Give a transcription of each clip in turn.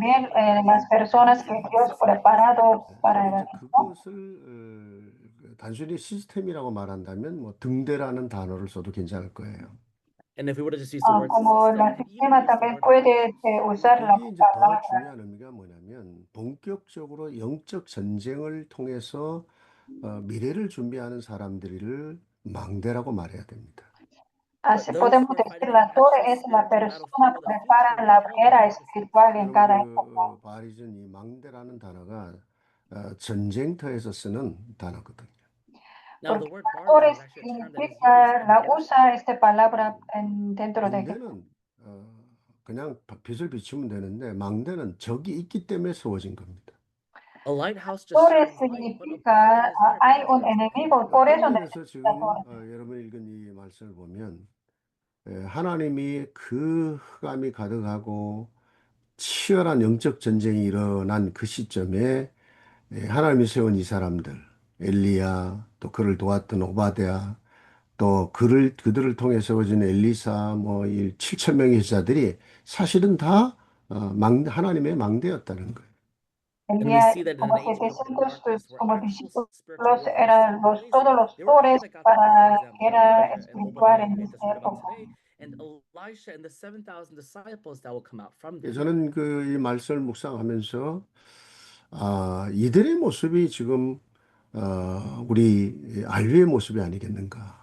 también las personas que Dios preparado para el 이제 evangelismo. 그것을 단순히 시스템이라고 말한다면 뭐 등대라는 단어를 써도 괜찮을 거예요. And if we were to just use the word Como system, el and even sistema use the también word puede evangelism, usar la 거기에 이제 더 palabra. 중요한 의미가 뭐냐면 본격적으로 영적 전쟁을 통해서 미래를 준비하는 사람들을 망대라고 말해야 됩니다. Así those podemos who are decir, fighting an la torre actual es la spiritual persona battlefield que for the prepara future, we la call guerra them the espiritual en 여러분 cada época. 바리즘 이 망대라는 단어가 전쟁터에서 쓰는 단어거든요. Now, the Porque word la torre barbarism is actually a term that is used significa, in la worship. usa esta palabra dentro de 군대는 그냥 빛을 비추면 되는데 망대는 적이 있기 때문에 세워진 겁니다. A lighthouse just torre shines light, but a significa barge is there hay because un there's an enemigo, enemy. por 어떤 eso 면에서 necesita 지금 torre. 여러분이 읽은 이 말씀을 보면 하나님이 그 흑암이 가득하고 치열한 영적 전쟁이 일어난 그 시점에 하나님이 세운 이 사람들, 엘리야, 또 그를 도왔던 오바댜, 또 그들을 통해 세워진 엘리사, 이 7천 명의 제자들이 사실은 다 하나님의 망대였다는 거예요. And we Elías, see that in como an age of open 700 darkness where como actual spiritual discípulos warfare is eran taking place, todos los they were people torres that got together, for para example, like guerra Obadiah and espiritual Obadiah, en that esta just read about época. today, and Elisha and the 7,000 disciples that will come out from them. 저는 이 말씀을 묵상하면서 이들의 모습이 지금 우리 안류의 모습이 아니겠는가.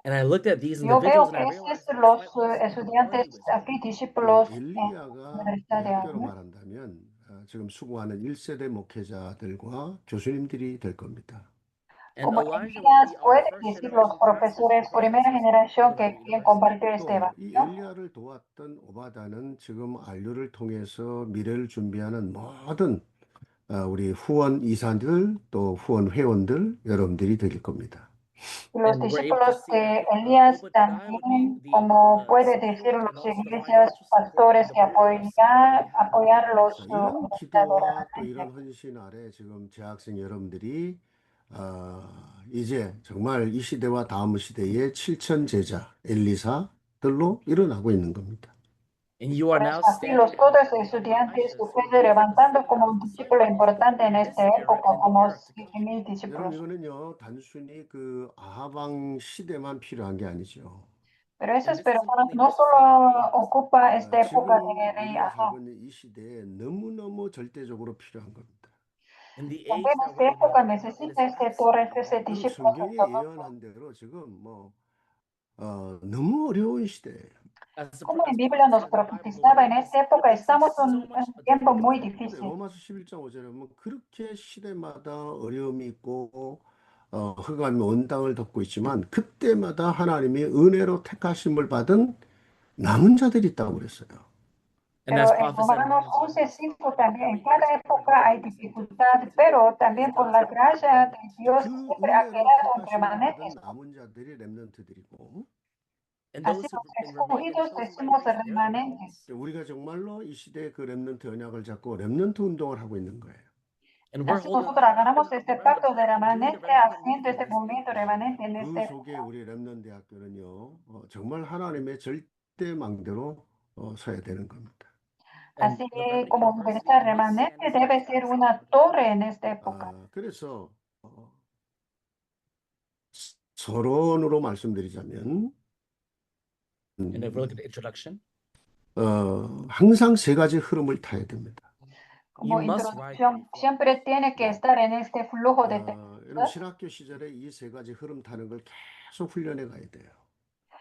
And I looked at these Yo veo individuals and que I estos realized that los this might also be our estudiantes early aquí, wisdom. discípulos en la 엘리야가 Universidad 우리 de 학교로 Arma, 말한다면 지금 수고하는 1세대 목회자들과 교수님들이 될 겁니다. And como Elijah would Elías be our puede first decir los generation pastors and profesores, primera professors generación for the que whole quieren university. compartir este 또 이 evangelio. 엘리야를 도왔던 오바다는 지금 안류를 통해서 미래를 준비하는 모든 우리 후원 이사들 또 후원 회원들 여러분들이 될 겁니다. Y los And we're able to discípulos see that de Elías Obadiah would be también, the como puede decir steward los and also the iglesias, financial support pastores and the que brutal support that we apoyar, have. apoyar los 자, 이런 adoradores. 기도와 또 이런 헌신 아래 지금 재학생 여러분들이 이제 정말 이 시대와 다음 시대의 7천 제자 엘리사들로 일어나고 있는 겁니다. And you are Por now eso aquí los standing as todos the estudiantes Elishas who ustedes rose like the levantando como 7,000 un discípulo disciples importante en in esta this era época, and in the como era to come. mil 여러분 discípulos. 이거는요 단순히 그 아하방 시대만 필요한 게 아니죠. Pero And esas this isn't personas only no necessary for our solo age. ocupa esta época 지금 de rey 우리가 살고 Ahab, 있는 이 시대에 너무너무 절대적으로 필요한 겁니다. In the también age that esta we're living época right now, it is necesita este torres, absolutely ese needed. 여러분 discípulo 성경에 sacerdote. 예언한 대로 지금 너무 어려운 시대예요. Como en As Biblia prophesied nos in the Bible, the profetizaba, en world is esta época facing estamos en so much un tiempo muy difficulty. 근데 difícil. 로마서 11장 5절에 보면 그렇게 시대마다 어려움이 있고 흑암이 온 땅을 덮고 있지만 그때마다 하나님이 은혜로 택하심을 받은 남은 자들이 있다고 그랬어요. And Pero that's en prophesied in Romanos Romans 11 also. 11:5 That también, en every cada Christian época hay believer is in dificultad, difficulty, pero but it is también por God's la perfect will gracia that de it Dios 그 siempre ha 은혜로 creado un 택하심을 받은 remanente. 남은 자들이 렘넌트들이고 and Así those who've los been remained and escogidos chosen by decimos grace, they're the remanentes. remnants. 우리가 정말로 이 시대의 그 렘넌트 언약을 잡고 렘넌트 운동을 하고 있는 거예요. And we're Así holding on nosotros to the agarramos covenant of the este remnant pacto de and doing the remanente, remnant haciendo movement in este this movimiento age. remanente en 그 esta 속에 época. 우리 렘넌트 대학교는요 정말 하나님의 절대 망대로 서야 되는 겁니다. And Así the remnant como university universidad must stand remanente as debe God's ser absolute una authority. torre en esta época. 그래서 서론으로 말씀드리자면 And if we look at the introduction, 항상 세 가지 흐름을 타야 됩니다. you Como must ride introducción, threefold. siempre tiene que estar en este flujo de 여러분 textos. 신학교 시절에 이 세 가지 흐름 타는 걸 계속 훈련해 가야 돼요.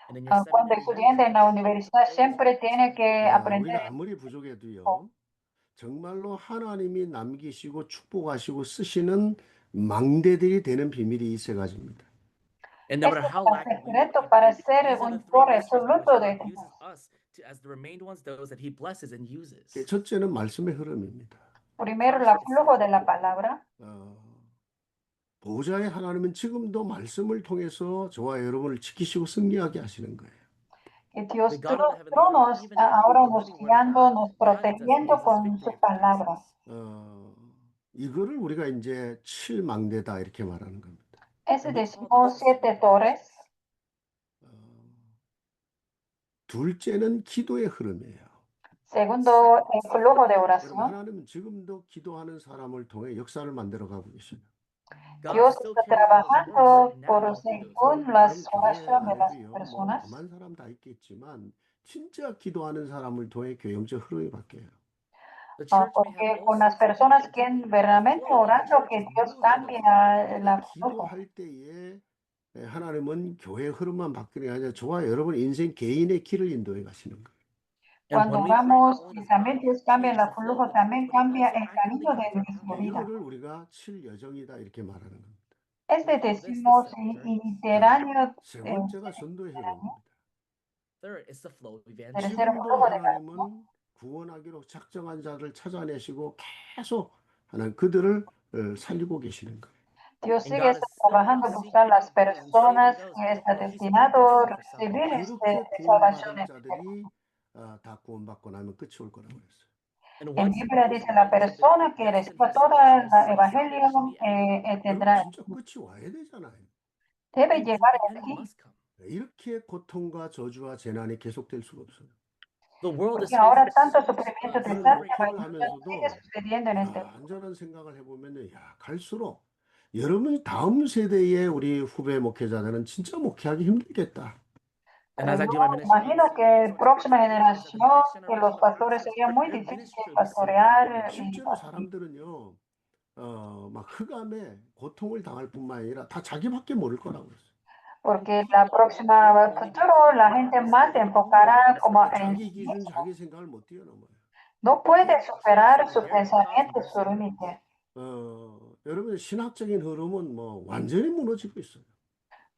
And in your Cuando seminary years, estudiante you en la should universidad always siempre have this tiene ride. que aprender. 우리가 아무리 부족해도요. 정말로 하나님이 남기시고 축복하시고 쓰시는 망대들이 되는 비밀이 이 세 가지입니다. And no Ese matter es how el lacking we may secreto be, para ser these are the un three torre mysteries by which absoluto de God uses Dios. us as the remained ones, those that He blesses and uses. 첫째는 말씀의 흐름입니다. Primero, First, el it's flujo the de la word. palabra. 보호자의 하나님은 지금도 말씀을 통해서 저와 여러분을 지키시고 승리하게 하시는 거예요. Que Dios The God of the heavenly tronos Father, even now, ahora the nos living Word of guiando, God, nos guides us and protegiendo gives us con victory su and protects palabra. us. 이거를 우리가 이제 칠망대다 이렇게 말하는 겁니다. Ese And we call decimos this the 7 seven torres. pillars. 둘째는 기도의 흐름이에요. Segundo, el flujo de 여러분, oración. 하나님은 지금도 기도하는 사람을 통해 역사를 만들어 가고 계셔요. God Dios is still está carrying out His work trabajando right por now through those. según las 여러분 교회 oraciones de las 안에도요, 뭐 personas. 엄한 사람 다 있겠지만 진짜 기도하는 사람을 통해 교영적 흐름이 바뀌어요. The church may have Porque all con las sorts of personas people, que but the verdaderamente flow of the orando church que is Dios moved by the cambia flow. la 그러니까 flujo. 기도할 때에 하나님은 교회의 흐름만 바뀌는 게 아니라 저와 여러분 인생 개인의 길을 인도해 가시는 거예요. And Cuando when we pray, oramos not only que does también God Dios cambia change la the flow flujo, of the church, también but He cambia also el actively camino de guides our nuestra path. vida. 이거를 우리가 칠 예정이다 이렇게 말하는 겁니다. Este We call this the decimos center. itinerarios. 세 번째가 전도의 흐름입니다. Third is the flow of evangelism. Tercero, 지금도 flujo de oración. 하나님은 구원하기로 작정한 자를 찾아내시고 계속 하나님 그들을 살리고 계시는 거예요. Dios And sigue God está is still trabajando en buscar seeking las out those and saving personas those que está who He's destinado a predestined for recibir salvation. 그렇게 salvación 구원받은 en 자들이 다 구원받고 나면 끝이 올 거라고 그랬어요. And En once Biblia those dice, la ones have been persona que predestined reciba for todo salvation el receive evangelio salvation, the end. 여러분 tendrá, 진짜 끝이 와야 되잖아요. debe And llegar the a end ti, must come. 이렇게 고통과 저주와 재난이 계속될 수가 없어요. The world is porque ahora facing tanto so much sufrimiento, 저는 desastre, 목회를 maldición sigue 하면서도 sucediendo en este mundo. 이런저런 생각을 해보면은 갈수록 여러분이 다음 세대의 우리 후배 목회자들은 진짜 목회하기 힘들겠다. And Pero as I yo do my ministry, I imagino see que and start to próxima realize that the generación, next que los generation of pastores preachers, sería muy their difícil ministry will be so pastorear difficult. y 실제로 사람들은요, 막 흑암에 고통을 당할 뿐만 아니라 다 자기밖에 모를 거라고 그랬어요. porque la próxima futuro la gente más se enfocará como en 자기 sí 기준, mismo. 자기 생각을 못 뛰어넘어요. No puede superar So su their thoughts and pensamiento, their su límite. 여러분 신학적인 흐름은 뭐 완전히 무너지고 있어요.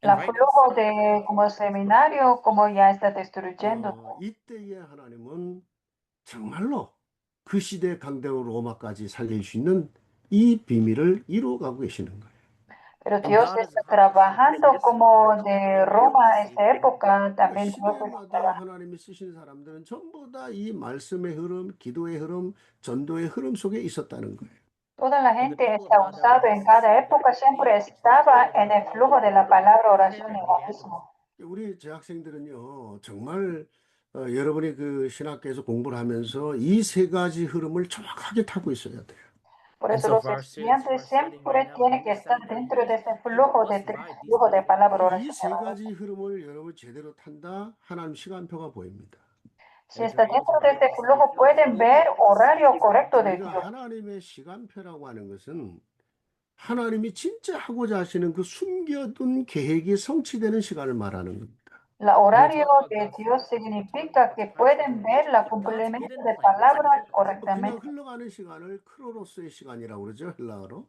La And right now, flujo secular de thinking como is seminario, como ya está destruyendo. 이때에 하나님은 정말로 그 시대 강대국 로마까지 살릴 수 있는 이 비밀을 이루어가고 계시는 거예요. Pero And Dios God is está accomplishing trabajando this como generation de and be able Roma to a save esta them. época, 그러니까 también Dios está 시대마다 trabajando. 하나님이 쓰신 사람들은 전부 다 이 말씀의 흐름, 기도의 흐름, 전도의 흐름 속에 있었다는 거예요. Toda la And the gente people of está God that usado were en cada succeeding época, God, siempre they estaba continued in en the el flow flujo of de la palabra, prayer oración y and evangelismo. evangelism. 우리 재학생들은요, 정말 여러분이 그 신학교에서 공부를 하면서 이 세 가지 흐름을 정확하게 타고 있어야 돼요. Por And eso so los for our students who are estudiantes studying right siempre now in tienen que year estar 7 that are dentro de here, este you flujo de must ride these flujo de three palabra, 이 oración y 세 evangelismo. 가지 흐름을 여러분 제대로 탄다, 하나님 시간표가 보입니다. Si And if you're está able to dentro de ride este these three flujo, flows, you pueden will be ver able to see horario God's correcto de 우리가 Dios. 하나님의 시간표라고 하는 것은 하나님이 진짜 하고자 하시는 그 숨겨둔 계획이 성취되는 시간을 말하는 겁니다. La When we horario talk about de God's Dios purposes, we're talking significa about que the times pueden ver la God's cumplimiento hidden de plan is palabras fulfilled. 그냥 correctamente. 흘러가는 시간을 크로노스의 시간이라고 그러죠, 헬라어로.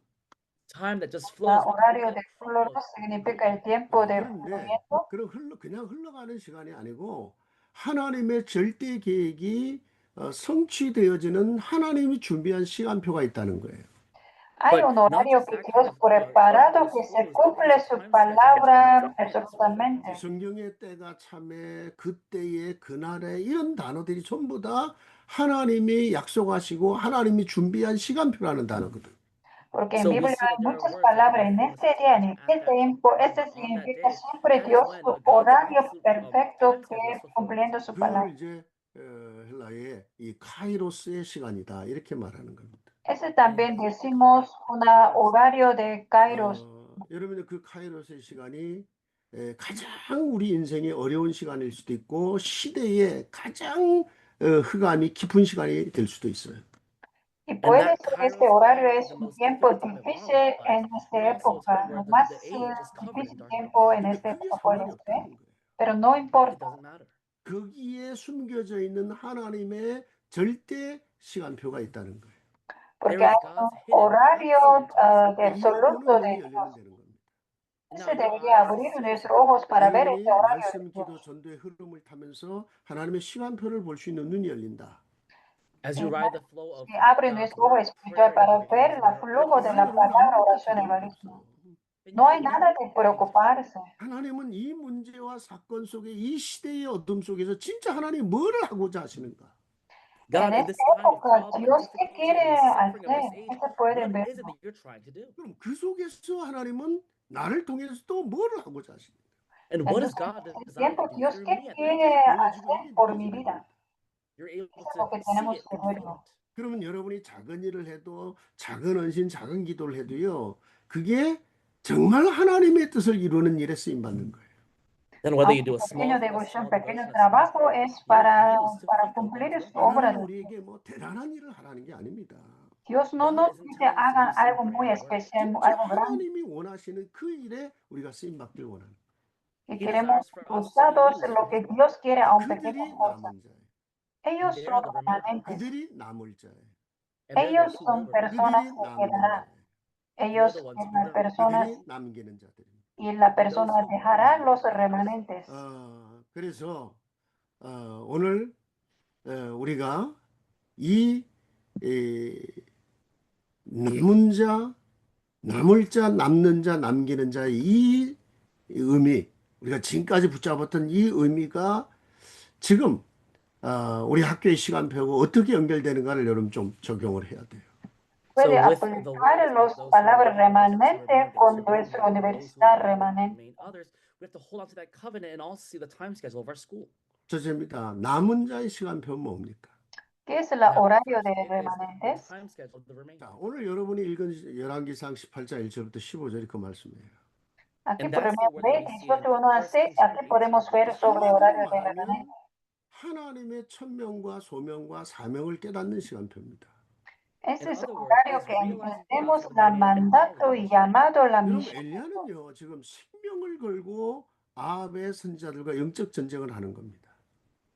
Time that just El flows. We call horario it de chronos. Kairos significa el tiempo de 그런데 movimiento. 그냥 흘러가는 시간이 아니고 하나님의 절대 계획이 성취되어지는 하나님이 준비한 시간표가 있다는 거예요. Hay But un not horario just que that kind Dios of time preparado that que just se flows, but cumple there's a su time schedule that's palabra fulfilled as well. absolutamente. 성경의 때가 참에 그때에 그날에 이런 단어들이 전부 다 하나님이 약속하시고 하나님이 준비한 시간표라는 단어거든. Porque en So we Biblia see hay that there are muchas words like palabras en when, este día, en at este that tiempo. Este on that significa day. siempre That is Dios when su God's horario absolute perfecto time que schedule is fulfilled. cumpliendo su 그걸 palabra. 이제 헬라의 이 카이로스의 시간이다 이렇게 말하는 겁니다. Ese también decimos un horario de Kairos. 여러분의 그 카이로스의 시간이 가장 우리 인생의 어려운 시간일 수도 있고 시대의 가장 흑암이 깊은 시간이 될 수도 있어요. Y And puede that ser que este Kairos horario time is es the un most tiempo difficult time of our difícil lives, en but esta also a época. time where Lo más the age is covered in difícil darkness. tiempo en 근데 esta 그게 época puede 상관이 ser, 없다는 거예요. pero no It importa. doesn't matter. 거기에 숨겨져 있는 하나님의 절대 시간표가 있다는 거예요. Porque There hay is un God's hidden horario absolute time de schedule. 이 눈은 absoluto de 눈이 Dios. 열리면 되는 겁니다. Ese Now your debería eyes abrir see nuestros that. ojos para ver este 여러분이 horario de 말씀, Dios. 기도, 전도의 흐름을 타면서 하나님의 시간표를 볼 수 있는 눈이 열린다. As you ride the flow of Si abre God's nuestro ojo word, espiritual prayer, and para ver evangelism, el flujo de 그러면 la 여러분 palabra, 아무것도 oración y 두려울 게 evangelismo. 없어요. then No you hay will nada not de be anxious. preocuparse. 하나님은 이 문제와 사건 속에 이 시대의 어둠 속에서 진짜 하나님 뭐를 하고자 하시는가? God, En in this esta time of época, problem and Dios, ¿qué difficulty quiere and the suffering of hacer? this age, ¿Qué se puede what ver? is it that you're trying to do? 그럼 그 속에서 하나님은 나를 통해서 또 뭐를 하고자 하시는가? And what is Entonces, God en este desiring tiempo, to do Dios, through ¿qué me at that quiere time? 보여지고 hacer 이게 por mi 느껴지는 vida? 겁니다. you're able Es to algo que see tenemos it que and feel verlo. it. 그러면 여러분이 작은 일을 해도 작은 헌신, 작은 기도를 해도요. 그게 정말 하나님의 뜻을 이루는 일에 쓰임 받는 거예요. Then whether you Aunque do a small pequeño devoción, pequeño devotion, a small trabajo, study, es you'll be able to para fulfill cumplir God's su will. obra 하나님은 de 우리에게 뭐 대단한 일을 하라는 게 아닙니다. Dios. No God nos isn't dice telling us to hagan do some algo muy grand work. especial, 진짜 algo grande, 하나님이 원하시는 그 일에 우리가 쓰임 받길 원하는 que He queremos desires for us to be usados used en for lo que His work. Dios quiere, aun pequeñas 그들이 cosas. 남은 자예요. Ellos And son they're the remainder. remanentes. 그들이 남을 자예요. And they're Ellos those who son will remain. personas 그들이 que 남는 quedarán. 자예요. Ellos the ones son who las will remain. personas 그들이 남기는 자들입니다. y la And those persona who will dejará remain los are the ones. remanentes. 그래서 오늘 우리가 이 남은 자, 남을 자, 남는 자, 남기는 자의 이 의미, 우리가 지금까지 붙잡았던 이 의미가 지금 우리 학교의 시간표하고 어떻게 연결되는가를 여러분 좀 적용을 해야 돼요. Puede So with the aplicar Lord's las those who palabras remain, those who remanentes remain, con those who nuestra remain, those who universidad will remanente. remain others. We have to hold on to that covenant and also see the time schedule of our school. 저입니다. 남은 자의 시간표는 뭡니까? ¿Qué es el Now, horario de first, it is the remanentes? time schedule of the remainder. 자, 오늘 여러분이 읽은 열왕기상 18장 1절부터 15절이 그 말씀이에요. Aquí And por that's the ejemplo, word that we see in 18, 1 a 1 6, Kings aquí chapter podemos 18. ver sobre 한마디로 horario de 말하면 remanentes. 하나님의 천명과 소명과 사명을 깨닫는 시간표입니다. Ese In es el other words, horario is que realizing entendemos God's la command and mandato y calling. llamado, la 여러분 misión. 엘리야는요 지금 생명을 걸고 아합의 선지자들과 영적 전쟁을 하는 겁니다.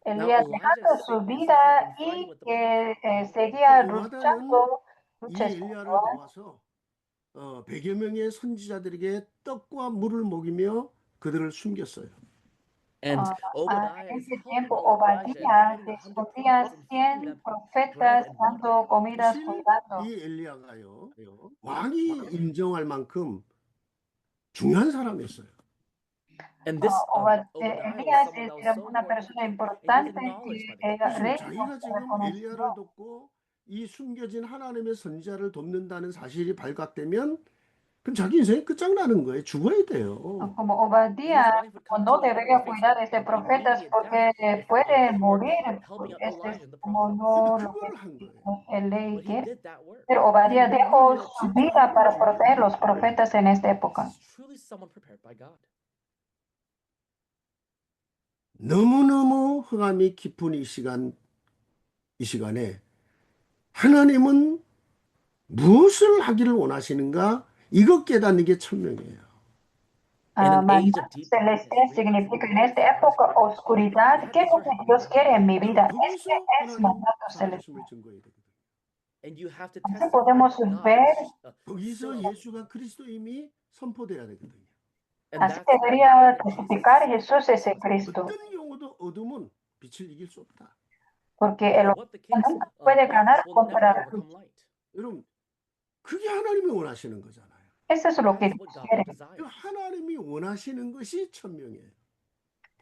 Elías Elijah dejando is su saving his vida life and fighting y with the que prophet. seguía 여호와다는 luchando, 이 lucha 엘리야를 espiritual. 도와서 100여 명의 선지자들에게 떡과 물을 먹이며 그들을 숨겼어요. And En Obadiah is ese helping tiempo, Elijah and Obadías hiding the 100 escondía prophets and feeding 100 them bread profetas, and water. dando comidas, 사실 cuidando. 이 엘리야가요 왕이 인정할 만큼 중요한 사람이었어요. And this Obadiah was Elías someone that was era so una important persona to the king, and he was importante acknowledged by que the king. el rey 자기가 los 지금 reconoció. 엘리야를 돕고 이 숨겨진 하나님의 선지자를 돕는다는 사실이 발각되면 그럼 자기 인생이 끝장나는 거예요. 죽어야 돼요. Como And his Obadías, wife would come no to him debería and face cuidar de este profeta immediate porque death if puede they morir. weren't helping Este es Elijah and the como prophets. 근데 no lo 그거를 que 한 거예요. el ley But he quiere. did that work. Pero Obadías 그러니까 dejó 우리는요, su 진짜 vida para 하나님을 proteger 준비하는 los profetas en esta This época. is truly someone prepared by God. 너무너무 흑암이 깊은 이 시간에 하나님은 무엇을 하기를 원하시는가 이것 깨닫는 게 천명이에요. In an age Mandato of deep darkness, celestial significa en esta época oscuridad, ¿qué es lo que Dios quiere en mi vida? 여러분, Este 거기서 es 하나님 mandato 살아계심을 celestial. 증거해야 되거든요. and you have to Así testify podemos that God ver, is 거기서 still alive. 예수가 그리스도임이 선포돼야 되거든요. And así that's where debería Jesus testificar is Jesús es el present. Cristo, 어떤 경우도 어둠은 빛을 이길 수 없다. porque No el matter what the case, nunca puede ganar darkness will never contra la overcome luz. light. 여러분, 그게 하나님이 원하시는 거잖아요. Eso es lo que That's Dios what God quiere. 그 desires. 하나님이 원하시는 것이 천명이에요.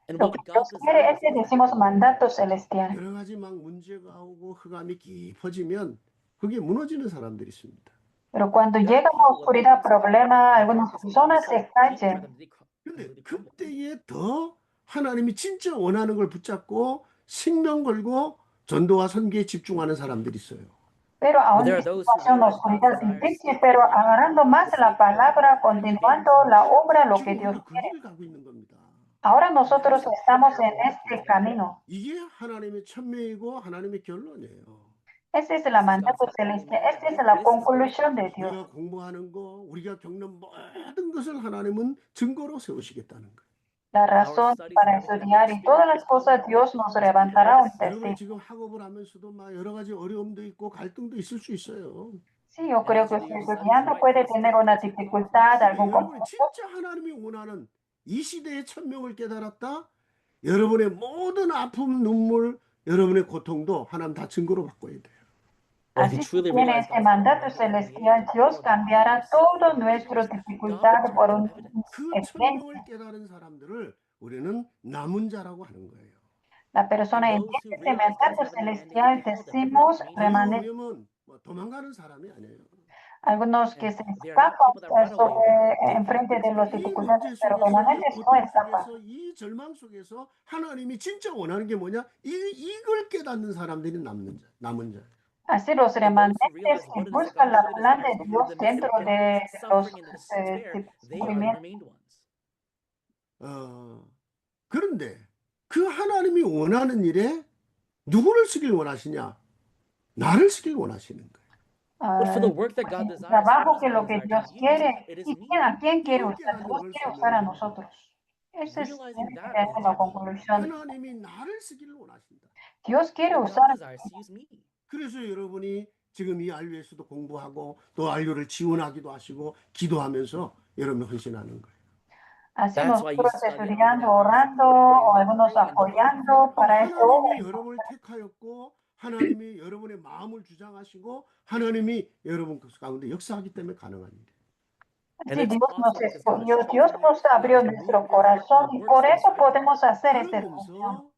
And Lo what que God Dios quiere desires es, is decimos, that. mandato celestial. 여러 가지 막 문제가 오고 흑암이 깊어지면 그게 무너지는 사람들이 있습니다. Pero cuando There are llega la people when oscuridad, things problema, algunas darkness personas becomes se so deep for callan. them, they 근데 completely crumble. 그때에 더 하나님이 진짜 원하는 걸 붙잡고 생명 걸고 전도와 선교에 집중하는 사람들이 있어요. Pero aún There en are those who situación de realize God's oscuridad desires difícil, pero agarrando más la palabra, continuando la obra, lo que 지금 Dios 우리가 그 quiere. 길을 가고 있는 겁니다. Ahora nosotros estamos en este camino. 이게 하나님의 천명이고 하나님의 결론이에요. Ese es el mandato celestial. Esta es la conclusión de Dios. 우리가 공부하는 거, 우리가 겪는 모든 것을 하나님은 증거로 세우시겠다는 거예요. La razón para estudiar y todas las cosas Dios nos levantará un 여러분이 testigo. 지금 학업을 하면서도 막 여러 가지 어려움도 있고 갈등도 있을 수 있어요. Sí, yo creo que usted estudiando puede tener una dificultad, algún 여러분이 conflicto. 진짜 하나님이 원하는 이 시대의 천명을 깨달았다. 여러분의 모든 아픔, 눈물, 여러분의 고통도 하나님 다 증거로 바꿔야 돼요. Así que tiene este mandato celestial, Dios cambiará todo nuestro dificultad por un 그 evidencia. 천명을 깨달은 사람들을 우리는 남은 자라고 하는 거예요. La persona entiende este mandato celestial, decimos remanente. 어려우면 뭐 도망가는 사람이 아니에요. Algunos que And se they are not escapan people that run away, sobre, they enfrente de las 이 dificultades, 문제 pero 속에서, 이 permanentes no 고통 escapan. 속에서, 이 절망 속에서 하나님이 진짜 원하는 게 뭐냐? 이걸 깨닫는 사람들이 남은 자. Así los the those who remanentes realize que what it is that buscan God la truly plan de desires for Dios them dentro in de los suffering and despair, they are the sufrimientos. remained ones. 그런데 그 하나님이 원하는 일에 누구를 쓰길 원하시냐? 나를 쓰길 원하시는 거예요. But for the work that God desires, Trabajo who que does lo God que desire Dios to use? quiere It is y me. a quién quiere 이걸 usar. 깨닫는 Dios 걸 quiere usar a 설명하는 nosotros. Esa es Realizing that esa es la is me. conclusión. 하나님이 나를 쓰기를 원하신다. Dios quiere But usar. God desires to use me. 그래서 여러분이 지금 이 RU에서도 공부하고 또 RU를 지원하기도 하시고 기도하면서 여러분 헌신하는 거예요. Así That's why you nosotros study estudiando, online, orando, praying, o algunos praying and devoting. apoyando para esta obra. 하나님이 여러분을 택하였고 하나님이 여러분의 마음을 주장하시고 하나님이 여러분 가운데 역사하기 때문에 가능한 일이에요. And Sí, it's Dios nos possible because God has escogió, chosen Dios you, nos God abrió has nuestro moved your heart corazón and y por works eso inside of you. podemos hacer esta función. 그러면서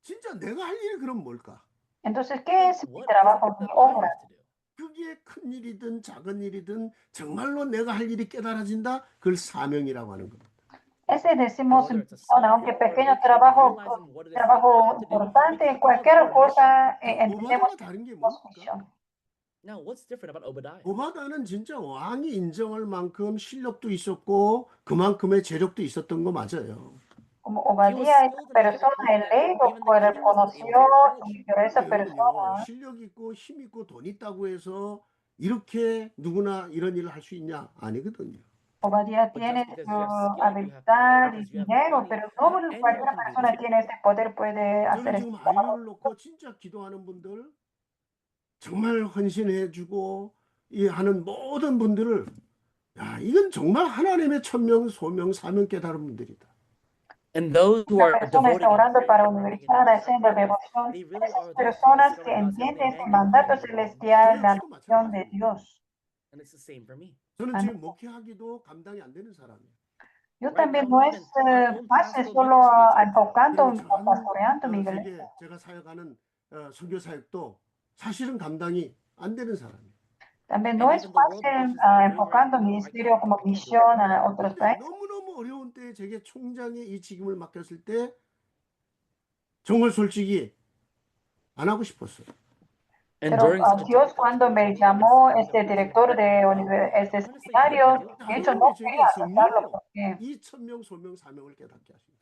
진짜 내가 할 일이 그럼 뭘까? Entonces, ¿qué Then es mi what is trabajo, it mi that I obra? have to do? 그게 큰 일이든 작은 일이든 정말로 내가 할 일이 깨달아진다. 그걸 사명이라고 하는 겁니다. Ese decimos Whether it's a misión, small aunque thing or a pequeño big thing, trabajo, realizing what it is that I trabajo have to do, we importante, can call cualquier that our mission. cosa, 자, entendemos 오바다가 que 다른 게 tenemos 뭡니까? misión. Now, what's different about Obadiah? 오바다는 진짜 왕이 인정할 만큼 실력도 있었고 그만큼의 재력도 있었던 거 맞아요. Como He was Obadía, esa skilled enough to the persona, point el that ley lo even the king wasn't able reconoció, to acknowledge him. pero esa 근데 여러분요, persona, 실력 있고 힘 있고 돈 있다고 해서 이렇게 누구나 이런 일을 할 수 있냐? 아니거든요. Obadía But tiene just because su you have skill, you have habilidad power, y because you have dinero, money, pero not no anyone cualquier can do persona this. tiene ese poder, puede 저는 hacer ese 지금 trabajo. 아이를 놓고 진짜 기도하는 분들, 정말 헌신해주고 이 하는 모든 분들을 야, 이건 정말 하나님의 천명, 소명, 사명 깨달은 분들이다. And those who Una are persona está devoting and orando praying para and running universidad, and haciendo serving others, devoción. they really Esas are those who personas discover que God's will. They entienden este magnify mandato Him. celestial, la 저도 misión de 마찬가지입니다. Dios. And it's the same for me. 저는 Amén. 지금 목회하기도 감당이 안 되는 사람이에요. Yo Right también now, no even es my own fácil pastoral solo ministry, it's hard. enfocando 그리고 o pastoreando mi 전 iglesia. 세계 제가 사역하는 선교 사역도 사실은 감당이 안 되는 사람이에요. También And no es even the world fácil missions that I'm doing right enfocando now, I ministerio can't como do it. misión a otros 근데 países. 너무너무 어려운 때에 제게 총장의 이 직임을 맡겼을 때 정말 솔직히 안 하고 싶었어요. And Pero during such a Dios difficult cuando time for me me, llamó it's este director de este honestly very seminario, ideal. de hecho 하나님이 no 제게 quería aceptarlo 성령으로 porque 이 천명, 소명, 사명을 깨닫게 하신 거예요.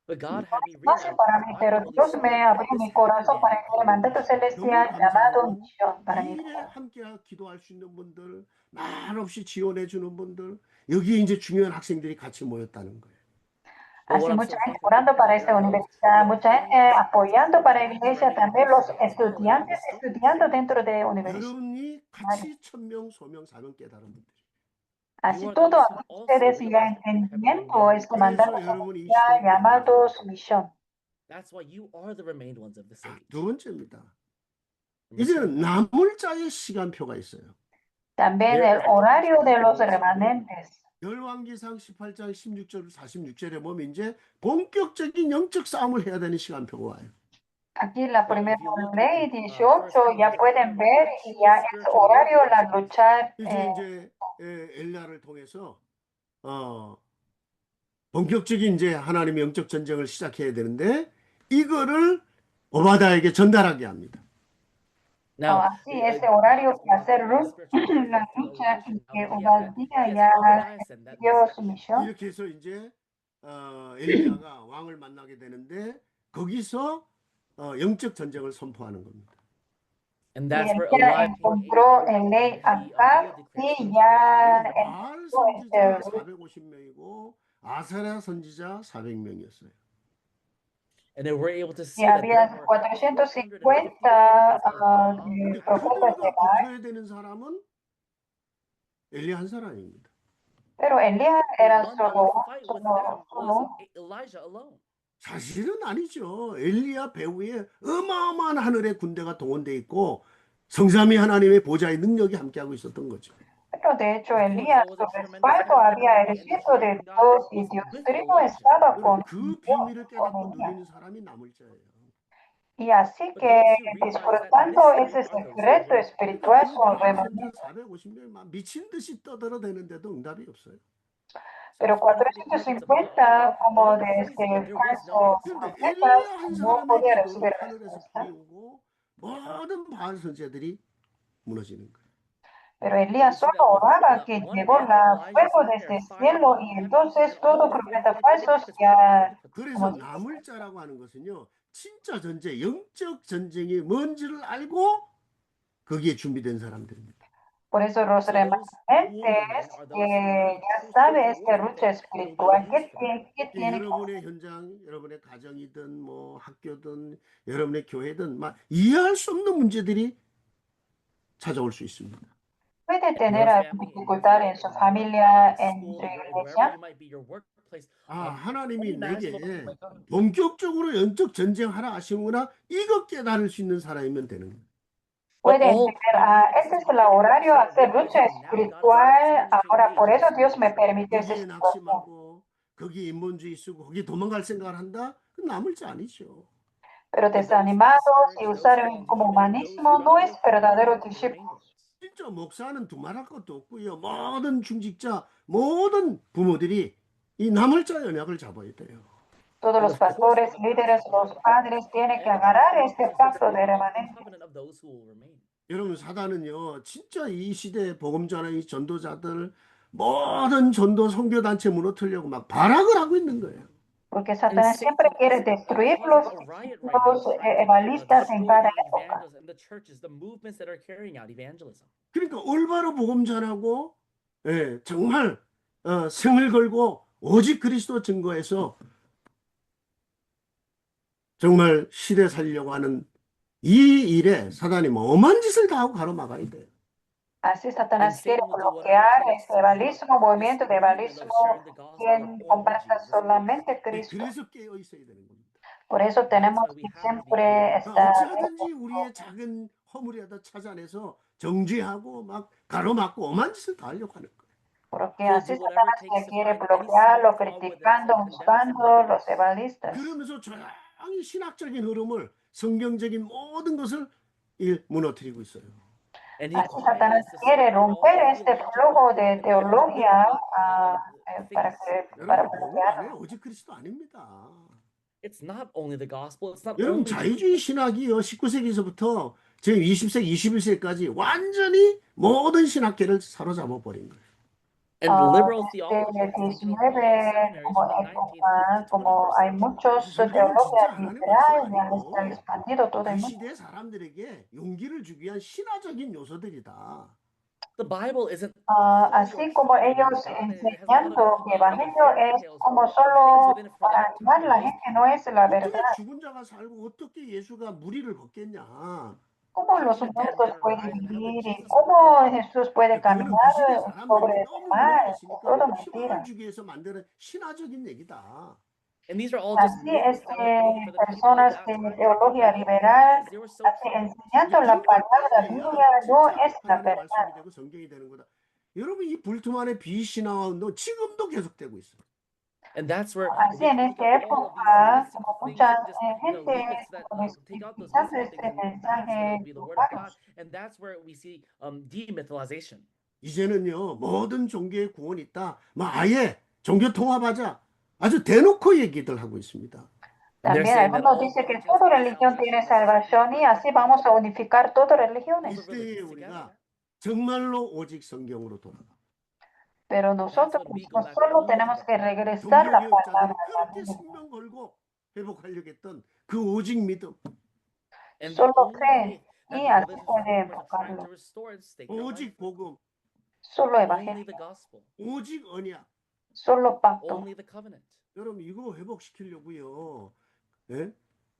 But God no had me es fácil realize para mí, by the pero Holy Dios me Spirit abrió this mi heaven corazón para mandate que el called mandato mission. 너무 celestial 감사한 llamado 건 misión para mi 이 일에 vida. 함께 기도할 수 있는 분들, 말없이 지원해 주는 분들, 여기에 이제 중요한 학생들이 같이 모였다는 거예요. But Así what I'm mucha so gente thankful orando for para is that esta there are those universidad, who are mucha gente praying apoyando para la and iglesia, running también los university as well, and estudiantes the students. estudiando dentro de universidad. 여러분이 같이 천명, 소명, 사명 깨달은 분들. Así You are todo, those who aquí also ustedes ya realize what heaven entendiendo mandate este is. mandato 그래서 여러분이 이 celestial 시대를 llamado 이끌어가는 su misión. That's why you are the remained ones of this 자, age. 두 번째입니다. Number 이제는 two, 남을 자의 시간표가 있어요. También there el is horario de for los those who remain. remanentes. 열왕기상 18장 16절 46절에 보면 이제 본격적인 영적 싸움을 해야 되는 시간표가 와요. Aquí la Well, primera if you look ley in 18 First ya Kings, pueden it's ver y actual ya es spiritual horario warfare. la luchar. 이제 엘리야를 통해서 본격적인 이제 하나님의 영적 전쟁을 시작해야 되는데 이거를 오바다에게 전달하게 합니다. Now, Así ese horario God que is hacer the spiritual warfare la to lucha y Elijah, que but he has ya Obadiah send that dio message. su misión. 이렇게 해서 이제 엘리야가 왕을 만나게 되는데 거기서 영적 전쟁을 선포하는 겁니다. And Y that's where ella Elijah encontró came el in ley and he acá declared y spiritual ya warfare. 바알 empezó 선지자 este 450명이고 아사랴 선지자 400명이었어요. And then we're able to see y that there había were 450 450 prophets of Baal. 근데 profetas de 그들과 Baal, 붙어야 되는 사람은 엘리야 한 사람입니다. pero Elías The era one that would fight with them was solo. Elijah alone. 사실은 아니죠. 엘리야 배후에 어마어마한 하늘의 군대가 동원돼 있고 성삼위 하나님의 보좌의 능력이 함께하고 있었던 거죠. Pero de hecho, Of course, Elías, there was su a tremendous respaldo, heavenly había army, and the ejército de healing God Dios y was Dios with mismo Elijah. estaba 그럼 con 그 Dios, 비밀을 con 깨닫고 Elías. 누리는 사람이 남을 자예요. Y así But que those who realize that disfrutando missing ese are those who secreto were espiritual 그 son 다음 현장 remanentes. 450명 막 미친 듯이 떠들어대는데도 응답이 없어요. So Pero 450 people of 450 como going de crazy, but there was no falsos answer. 그런데 profetas 엘리야 한 no 사람의 podía 기도로 recibir 하늘에서 respuesta. 불이 오고 모든 바알 선지자들이 무너지는 거예요. Pero But Elías we see solo that with oraba que one llegó man, la Elijah, fuego sat desde there, el fire cielo came y from heaven, entonces and all todo the profeta faithful falsos prophets were ya commanded to put 그래서 como 나물자라고 하는 것은요, 진짜 전쟁, 영적 전쟁이 뭔지를 알고 거기에 준비된 사람들입니다. por eso los So those war remanentes women are que those who know the ya true sabe spiritual esta warfare lucha and will be espiritual used for that. que 예, tiene que 여러분의 현장, 여러분의 가정이든 뭐 학교든 여러분의 교회든 막 이해할 수 없는 문제들이 찾아올 수 있습니다. puede In tener your alguna family, in your dificultad en home, su in your familia, en school, su wherever iglesia. you might be, your workplace. 하나님이 imagine, 내게 Lord, oh my God, 본격적으로 영적 전쟁하라 하시는구나. 이거 깨달을 수 있는 사람이면 되는 거예요. but Puede all entender, you need is este to es el horario start hacer lucha realizing now God is espiritual. telling you to Ahora, engage por in eso this Dios me warfare. permite esta 거기에 situación. 낙심하고 거기에 인본주의 쓰고 거기에 도망갈 생각을 한다? 그건 나물자 아니죠. Pero But those desanimados y discouraged, those usar who fall into como humanism, those humanismo who no run es away from God, verdadero those discípulo. remain with us. 진짜 목사는 두말할 것도 없고요. 모든 중직자, 모든 부모들이 이 나물자 연약을 잡아야 돼요. Todos And los of course, pastores, the líderes, pastors, los padres tienen que all the agarrar church este leaders pacto must de hold on to the remanente. covenant of those who will remain. 여러분 사단은요. 진짜 이 시대 복음 전하는 전도자들 모든 전도 선교단체 무너뜨리려고 막 발악을 하고 있는 거예요. Porque And Satanás siempre Satan quiere is destruir causing los a riot right now, discípulos trying to evangelistas en destroy cada the época. evangelism and the churches, the movements that are carrying out evangelism. 그러니까 올바로 복음 전하고 예, 정말 성을 걸고 오직 그리스도 증거해서 정말 시대 살려고 하는 이 일에 사단이 엄한 짓을 다 하고 가로막아야 돼요. And Así Satanás quiere Satan will do whatever it bloquear takes este to evangelismo, stop movimiento this de movement of evangelismo, sharing the gospel or quien only comparta Jesus. solamente 예, Cristo. 그래서 깨어 있어야 되는 겁니다. Por eso That's tenemos why we que have to be siempre aware. estar 어찌하든지 우리의 작은 허물이라도 찾아내서 정죄하고 막 가로막고 엄한 짓을 다 하려고 하는 거예요. porque He'll así do whatever it Satanás takes que to quiere find any bloquearlo, small flaw within us criticando, and condemn us and buscando los evangelistas. 그러면서 조용히 신학적인 흐름을 성경적인 모든 것을 무너뜨리고 있어요. And he Así Satanás quietly quiere suspend all romper the este theological flujo de and teología things. para 여러분 복음 안에 bloquearlo. 오직 그리스도 아닙니다. It's not only the gospel. It's not 여러분 only 자유주의 신학이요 19세기에서부터 지금 20세기, 21세기까지 완전히 모든 신학계를 사로잡아 버린 거예요. and liberal Desde theology el has taken 19 over all seminaries como from the 19th época, to como 21st hay century. muchos 설교는 teología 진짜 하나님 말씀 liberal y han 아니고 expandido todo el 그 mundo. 시대 사람들에게 용기를 주기 위한 신화적인 요소들이다. The Bible isn't Así como ellos enseñando que evangelio es como things solo within it for para that to animar la relate. gente, no es la 어떻게 verdad. 죽은 자가 살고 어떻게 예수가 무리를 걷겠냐. ¿Cómo How los can a dead muertos man pueden arise and how would vivir? ¿Y Jesus walk cómo on water? Jesús puede 그거는 caminar 그 시대 sobre 사람들이 el 너무 mar? 무너져 Es 있으니까 todo 희망을 mentira. 주기 위해서 만드는 신화적인 얘기다. And these are all just Así myths es that were created for que the people of personas that de time, the people teología who believed liberal, because they were so así clever. 이제 enseñando la 그런 걸 palabra Biblia 깨야 no 진짜 es la 하나님 말씀이 verdad. 되고 성경이 되는 거다. 여러분 이 불투만의 비신앙화 운동 지금도 계속되고 있어요. And that's where Así we en can take esta out all of these época, mystical como things mucha and just, gente leave it so that como take out those utilizando mystical este things, and that's when it will mensaje be the word of God. humanos. And that's where we see demythalization. 이제는요 모든 종교의 구원이 있다. 막 아예 종교 통합하자. 아주 대놓고 얘기들 hago 있습니다. And they're También saying that algunos all dicen que religions toda have religión tiene salvation. salvación y así vamos a unificar todas religiones. Group of 이때에 religions 우리가 together. 정말로 오직 성경으로 돌아가. Pero nosotros when we go back solo only to tenemos the que Bible. regresar la 종교개혁자들이 palabra. a la 그렇게 Biblia. 생명 걸고 회복하려고 했던 그 오직 믿음, And the Solo only fe faith that y the así religious puede reformers are trying enfocarlo. to restore and stake their life 오직 for. 복음, Solo Only evangelio, the gospel. 오직 언약. solo pacto. Only the covenant. 여러분 이거 회복시키려고요. 예?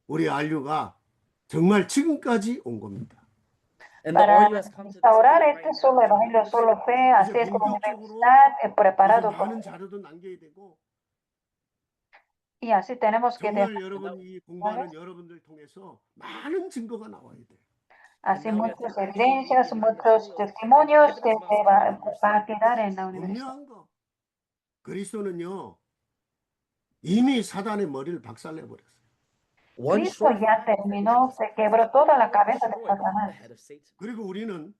우리 안류가 정말 지금까지 온 겁니다. And the Para RU has come to this restaurar point este right solo now to evangelio, reach solo fe, así 이제 es como debe 본격적으로 estar 이제 preparado todo. 많은 자료도 남겨야 되고 Y así tenemos que 정말 dejar. 여러분 이 공부하는 여러분들 통해서 많은 증거가 나와야 돼요. Así now we have to muchas actually read evidencias, behind muchos materials, and testimonios que evidence must come from your va a study. quedar en la universidad. 분명한 거. 그리스도는요 이미 사단의 머리를 박살내 버렸어요. One Cristo short ya fire terminó, finishes se quebró toda la cabeza de destroyed Satanás. the head of Satan. 그리고 우리는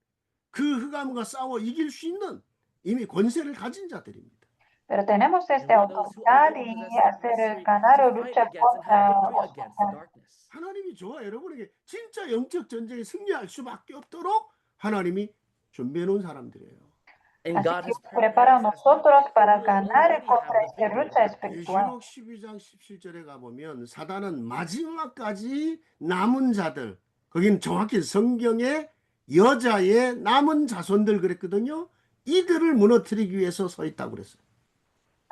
그 흑암과 싸워 이길 수 있는 이미 권세를 가진 자들입니다. Pero tenemos And esta we are those who autoridad already y possess the hacer necessary ganar o to fight luchar against and have contra victory against the oscuridad. darkness. 하나님이 저와 여러분에게 진짜 영적 전쟁에 승리할 수밖에 없도록 하나님이 준비해 놓은 사람들이에요. And Así God que has Dios prepara a prepared us as people nosotros para who will ganar already contra have the esta victory. lucha espiritual. 계시록 12장 17절에 가보면 사단은 마지막까지 남은 자들, 거긴 정확히 성경의 여자의 남은 자손들 그랬거든요. 이들을 무너뜨리기 위해서 서 있다고 그랬어요.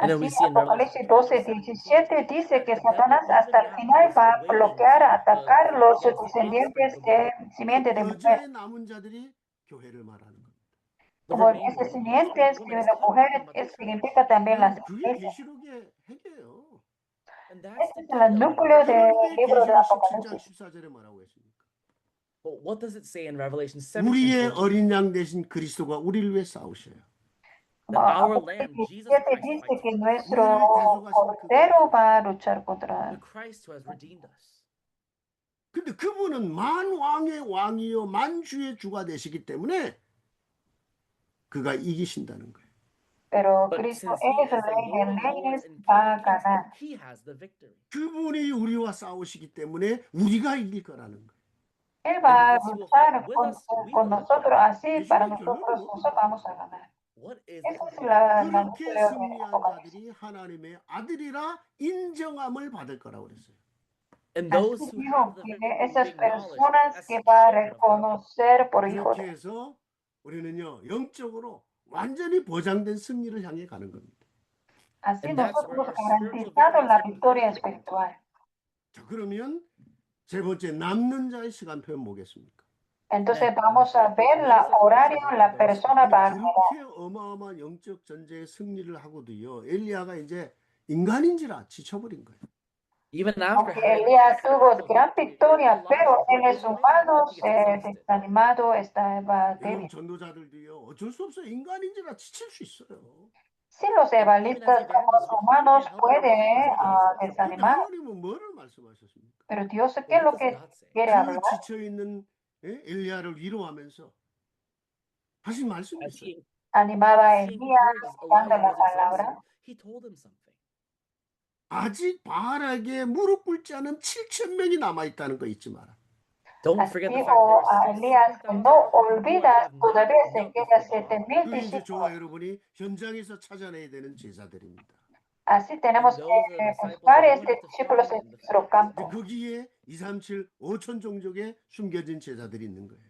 And then we Así, see in Apocalipsis Revelation 12:17 dice that que the devil, Satanás hasta el even now, final is va a waiting bloquear, a to atacar fight los against the offspring descendientes of de woman. simiente de mujer. 여자의 남은 자들이 교회를 말하는 겁니다. The Como remainder, dice the offspring simientes of y woman, is las talking mujeres, about the church. significa también las 여러분, 그게 iglesias. 계시록의 핵이에요. And that's Este the es el key of núcleo Revelation. del 그런데 libro de 계시록 17장 Apocalipsis. 14절에 뭐라고 했습니까? But what does it say in Revelation 17? 우리의 14? 어린 양 되신 그리스도가 우리를 위해 싸우셔요. That our Lamb, Apocalipsis Jesus 17 Christ, dice fights que for us. nuestro 우리를 대속하신 그 Cordero va a luchar contra. The Christ who has redeemed us. 근데 그분은 만왕의 왕이요 만주의 주가 되시기 때문에 그가 이기신다는 거예요. Pero But Cristo since he es el is the Rey de Lord of Lords Reyes, and King va a of Kings, ganar. he has the victory. 그분이 우리와 싸우시기 때문에 우리가 이길 거라는 거예요. Él va a because he will fight luchar with con, us, we con will nosotros, así para 계시록의 결론이 nosotros 뭡니까? vamos a ganar. What is Esa the es conclusion? la 그렇게 núcleo de 승리한 Apocalipsis. 자들이 하나님의 아들이라 인정함을 받을 거라고 그랬어요. And those Así who dijo have the que victory will be esas acknowledged personas as que va a children of God. reconocer por hijos. 그렇게 해서 우리는요 영적으로 완전히 보장된 승리를 향해 가는 겁니다. Así And that's where nosotros our spiritual garantizamos la victory is victoria complete. espiritual. 자 그러면 세 번째 남는 자의 시간표는 뭐겠습니까? Entonces vamos a ver la horario, la persona 아니 va a quedar. 그렇게 어마어마한 영적 전쟁의 승리를 하고도요 엘리야가 이제 인간인지라 지쳐버린 거예요. Even after Aunque having Elías this tuvo spiritual gran victory, victoria, Elijah, pero who él es is already humano, he gets exhausted. desanimado, estaba 여러분 débil. 전도자들도요 어쩔 수 없어요. 인간인지라 지칠 수 있어요. Sí, los evangelistas como humanos pueden 근데 desanimar, 하나님은 뭐를 말씀하셨습니까? pero Dios, ¿qué es Well, lo what que does God say? quiere 그 hablar? 지쳐있는 엘리야를 위로하면서 하신 말씀이 As 있어요. he, Animaba a as he Elías, encourages dando Elijah, who la was exhausted, palabra. he told him something. 아직 바알에게 무릎 꿇지 않은 7,000명이 남아있다는 거 잊지 마라. Don't Así forget the fact dijo that a there are Elías still que 7,000 no who olvidas, have not todavía se knelt queda before God. 7,000 그게 이제 저와 discípulos. 여러분이 현장에서 찾아내야 되는 제자들입니다. Así tenemos And que those are the disciples buscar that we este have to discípulos find en in the nuestro field. campo. 이제 거기에 237, 5천 종족에 숨겨진 제자들이 있는 거예요.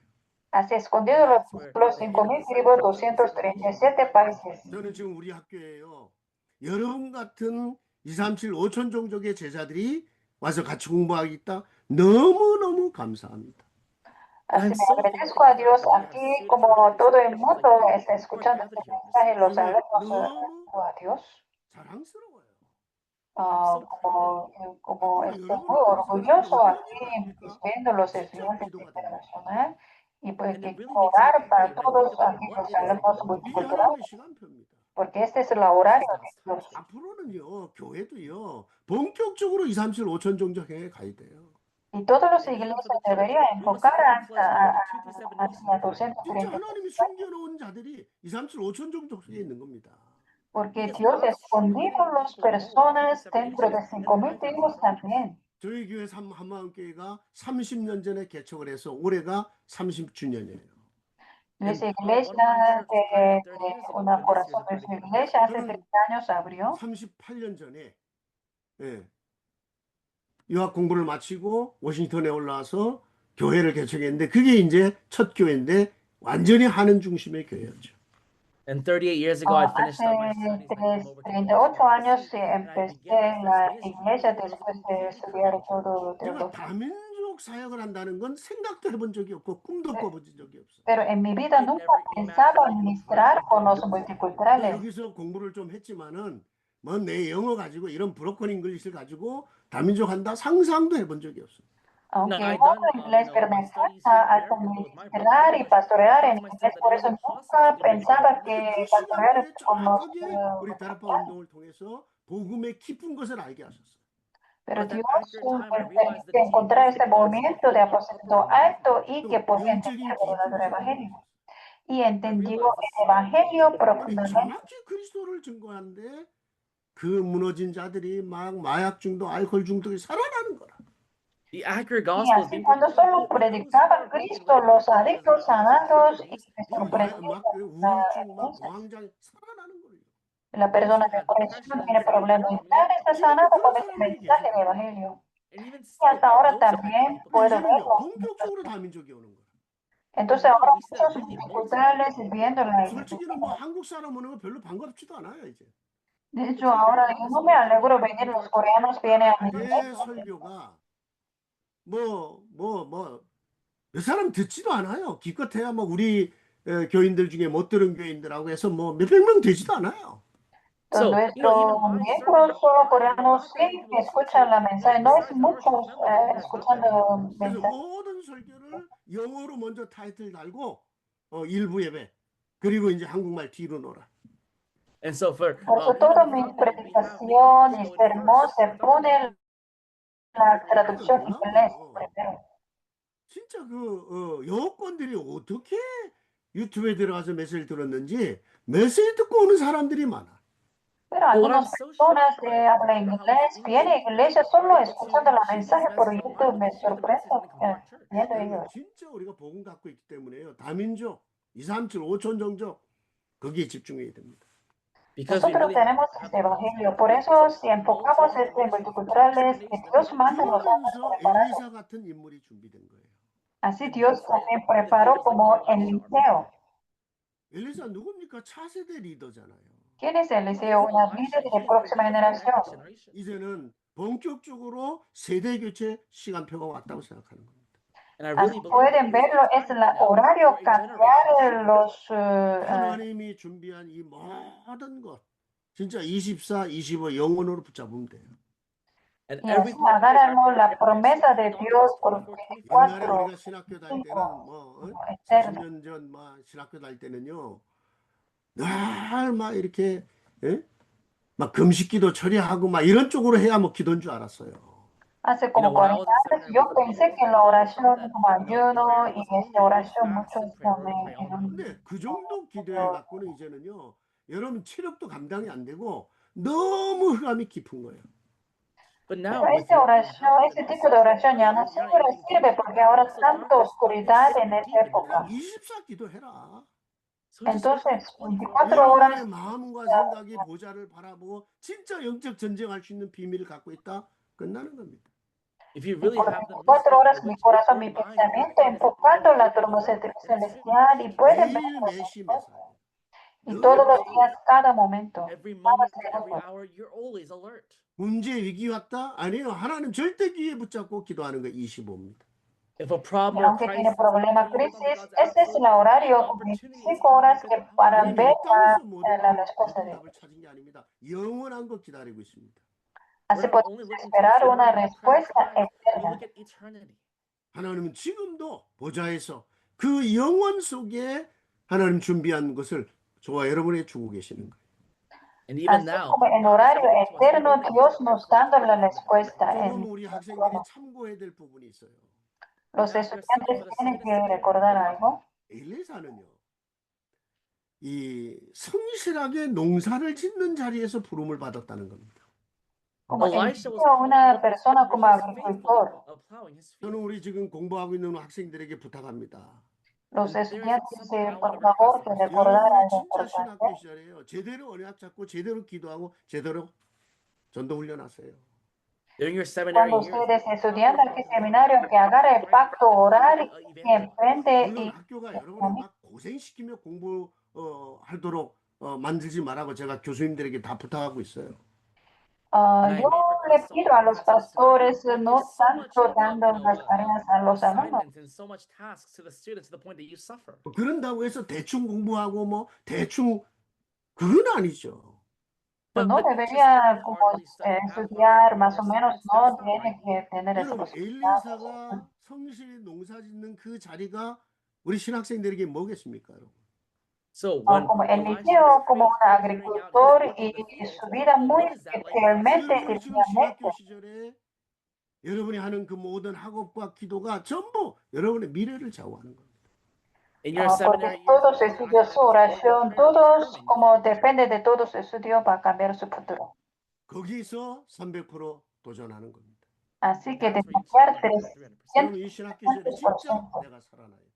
Así escondidos los That's where discípulos the 5,000 hidden tribus, disciples are the 237 países. 저는 지금 우리 학교에요. 여러분 같은 237, 5천 종족의 제자들이 와서 같이 공부하기 있다. 너무너무 감사합니다. Así I'm me so agradezco thankful a for the Dios fact that we have aquí, students como from todo el different mundo like está you who are escuchando este gathered here this mensaje, los 저는 alumnos 너무 a Dios, 자랑스러워요. I'm so proud. como 앞으로 estoy muy 여러분을 통해서 하나님이 orgulloso 어떤 aquí 일을 합니까? viendo los 진짜 estudiantes 기도가 됩니다. internacional y pues And que it really quiero makes me orar pray para when I think todos about aquí what los it is that alumnos God wants. 이게 multiculturales, 하나님의 시간표입니다. porque este es el This is horario de God's Dios. time. 앞으로는요 교회도요 본격적으로 237, 5천 종족에 가야 돼요. Y todas las And even iglesias for the church, deberían we must enfocar full-fledged go into 237 hacia East. 진짜 237, 하나님이 숨겨놓은 자들이 237, 5천 종족 속에 있는 겁니다. porque Because Dios God escondido truly las people know personas 237 dentro de East and 5,000 5,000 tribus prophets. también. 저희 교회 한마음교회가 30년 전에 개척을 해서 올해가 30주년이에요. Nuestra And iglesia, One Mind Church was de, planted 30 years ago, una and this year is corazón the de su 30th iglesia, hace 저는 30 años abrió. 38년 전에 유학 공부를 마치고 워싱턴에 올라와서 교회를 개척했는데 그게 이제 첫 교회인데 완전히 하는 중심의 교회였죠. And 38 years ago, I finished up my Hace studies and I came over to 38 años Washington, and I empecé began my la first ministry. iglesia It was a después de completely estudiar different nature. todo 제가 teología. 다민족 사역을 한다는 건 생각도 해본 적이 없고 꿈도 꿔본 적이 없어요. Pero en mi vida I nunca never pensaba imagined, even ministrar dreamt of con doing los this. multiculturales. 여기서 공부를 좀 했지만은 뭐 내 영어 가지고 이런 브로큰 잉글리시를 가지고 다민족 한다 상상도 해본 적이 없어요. Aunque No, I hablo done inglés, pero my me studies encanta here in hasta America, but with my ministrar y broken English. pastorear I en told my inglés. students that Por it eso was impossible nunca to get a big pensaba English. que 근데 그 pastorear 시간표에 con los 정확하게 우리 다락방 multiculturales. 운동을 통해서 복음의 깊은 것을 알게 하셨어요. Pero But that Dios accurate time, I realized permitió the deep encontrar message este God was movimiento de speaking aposento about alto y 또 que podía 영적인 entender el 깊은 verdadero 세계에서 evangelio. Y I entendió realized the el secret evangelio closing. 아니 profundamente. 정확히 그리스도를 증거하는데 그 무너진 자들이 막 마약 중독, 알코올 중독이 살아나는 거라. The accurate Y gospel is así being cuando proclaimed. solo Those who predicaba are broken Cristo, right los now because adictos of sanados y insecurities, que you sorprendían 막 las 우울증, 막 luces. 공황장애 살아나는 거예요. La those persona who de have depression depresión and tiene anxiety, problemas you're mentales, está 지금도 sanado 그런 con este 사람들이 mensaje 계세요. del Evangelio. and even Y hasta still, ahora those types of también people. 근데 puedo 이제는요, verlo. 본격적으로 다민족이 오는 거야. Entonces Now ahora we see that muchas really dificultades multicultural. viendo la 솔직히는 뭐 한국 사람 오는 거 별로 반갑지도 않아요, 이제. De To hecho, be very ahora yo honest, no when me the alegro Korean people venir, come to los our church, coreanos vienen a mi 내 iglesia. 설교가 몇 사람 듣지도 않아요. 기껏해야 뭐 우리 교인들 중에 못 들은 교인들하고 해서 뭐 몇백 명 되지도 않아요. So, Entonces, even nuestros my miembros sermon, solo not coreanos that sí many people que listen to escuchan it. la And mensaje, then no es besides our church muchos members, even there's not that many. escuchando 그래서 mensajes. 모든 설교를 영어로 먼저 타이틀 달고 일부 예배 그리고 이제 한국말 뒤로 놀아. And so for Por eso even toda the mi Hangul, we predicación, English mi go in sermón first. se pone la 그러니까 traducción inglés 놀라워요. primero. 진짜 여권들이 어떻게 유튜브에 들어가서 메시지를 들었는지 메시지 듣고 오는 사람들이 많아. Pero But what I'm algunas so personas shocked de by, habla I don't know how these inglés English vienen a speakers iglesia are solo able to escuchando la share these mensaje por messages online, YouTube. but Me they hear the message when they come to our church. sorprendo 여러분 ellos. 진짜 우리가 복음 갖고 있기 때문에요. 다민족, 2, 3, 7, 5천 종족 거기에 집중해야 됩니다. Because we Nosotros really have tenemos to have este the evangelio, multicultural por people. eso So si enfocamos multi-ethnic este ministry from multiculturales, different que nations, Dios manda los hombres 그러면서 preparados. 엘리사 같은 인물이 준비된 거예요. Así and Dios that's why también preparó individuals like como Elisha are Eliseo. 엘리사 누굽니까? 차세대 리더잖아요. ¿Quién es Who Eliseo? is Una Elisha? líder de He is the próxima leader for the generación. next generation. 이제는 본격적으로 세대 교체 시간표가 왔다고 생각하는 겁니다. And I Así really believe pueden it is verlo, a es time el now horario for a generation cambiar shift. los 하나님이 준비한 이 모든 것 진짜 24, 25 영원으로 붙잡으면 돼요. And y así everything that we agárranos la next promesa de not Dios just por 24, 25. 옛날에 24, 우리가 신학교 다닐 때는 5 eterno. 40년 전 신학교 다닐 때는요 늘 막 이렇게 예? 막 금식기도 처리하고 막 이런 쪽으로 해야 뭐 기도인 줄 알았어요. Hace You know, como when I 40 was in años seminary, yo we thought pensé que en la we always oración thought that como ayuno prayer y was en esta only read oración fast muchos and prayer no or pray all night. 근데 그 정도 기도해 갖고는 이제는요 여러분 체력도 감당이 안 되고 너무 흑암이 깊은 거예요. But Pero now with esta what we oración, have, este the tipo de message, oración ya no you're not able to sirve engage with porque that. ahora Also, tanta darkness is oscuridad so en esta deep in época. 그냥 now. 24 기도해라. So just really Entonces, 24 24 horas 여러분의 마음과 생각이 보좌를 바라보고 진짜 영적 전쟁할 수 있는 비밀을 갖고 있다. 끝나는 겁니다. if you y really por have the 24 mystery horas of mi which corazón, your mi mind, your pensamiento heart is enfocando la focused on, trono and celestial y pueden ver 매일 los 매시 respuestas. 매사에 Y 늘 todos los 기도해. días, cada momento, every cada moment, every segundo. hour, you're always alert. 문제 위기 왔다? 아니요. 하나님 절대 기회 붙잡고 기도하는 거 25입니다. If a Y problem or a aunque crisis tiene is coming, problema, you hold on to crisis, God's ese es el absolute horario, opportunity is 25 coming horas because que the para 우리는 ver 이 땅에서 la respuesta 모든 de Dios. 답을 찾은 게 아닙니다. 영원한 거 기다리고 있습니다. Así we're not only podemos looking to this esperar una morning, the present respuesta time, we eterna. look at eternity. 하나님은 지금도 보좌에서 그 영원 속에 하나님 준비한 것을 저와 여러분에게 주고 계시는 거예요. And even Así now, como en God is horario giving to us eterno, perfect Dios prayer nos for dando la eternity. respuesta. 조금 우리 학생들이 참고해야 될 부분이 있어요. Los Now, there's something estudiantes for the tienen students que to do. recordar algo. 엘리사는요, 이 성실하게 농사를 짓는 자리에서 부름을 받았다는 겁니다. Como Elisha was Eliseo, called una one of his persona como where he was faithfully agricultor. plowing his 저는 fields. 우리 지금 공부하고 있는 학생들에게 부탁합니다. Los And there is estudiantes, something I want por to request favor, of que our students. recordar 여러분이 algo 진짜 신학교 importante. 시절에요. 제대로 언약 잡고 제대로 기도하고 제대로 전도 훈련하세요. During your seminary Cuando years, ustedes proper estudiando aquí process, seminario, que agarre el pacto orar y enfrente 물론 y 학교가 여러분을 막 고생시키며 공부 하도록 만들지 말라고 제가 교수님들에게 다 부탁하고 있어요. And I yo made le requests to pido all a los pastors to not pastores give no so much, tanto dando las tareas a los alumnos. assignments and so much tasks to the students to the point that you suffer. 그런다고 해서 대충 공부하고 뭐 대충 그건 아니죠. Pues no But just debería half-heartedly como studying, estudiar half-heartedly más o your menos, assignments, no that's not tiene right. que tener esa 여러분 posibilidad. 엘리사가 성실히 농사 짓는 그 자리가 우리 신학생들에게 뭐겠습니까, 여러분? So when Como Elisha Eliseo, was como un faithfully carrying out his agricultor work in y the field, su vida muy what is that like for us fielmente 여러분이 y 지금 신학교 fielmente. 시절에 여러분이 하는 그 모든 학업과 기도가 전부 여러분의 미래를 좌우하는 겁니다. In your Porque seminary years, todo in su your estudio, su academics, will oración, determine todos, your como future. depende de todo su estudio, va a cambiar su futuro. 거기서 300% 도전하는 겁니다. Así que That's where you desarrollar take 300%. 여러분 이 신학 기절에 진짜 300%. 내가 살아나야 돼.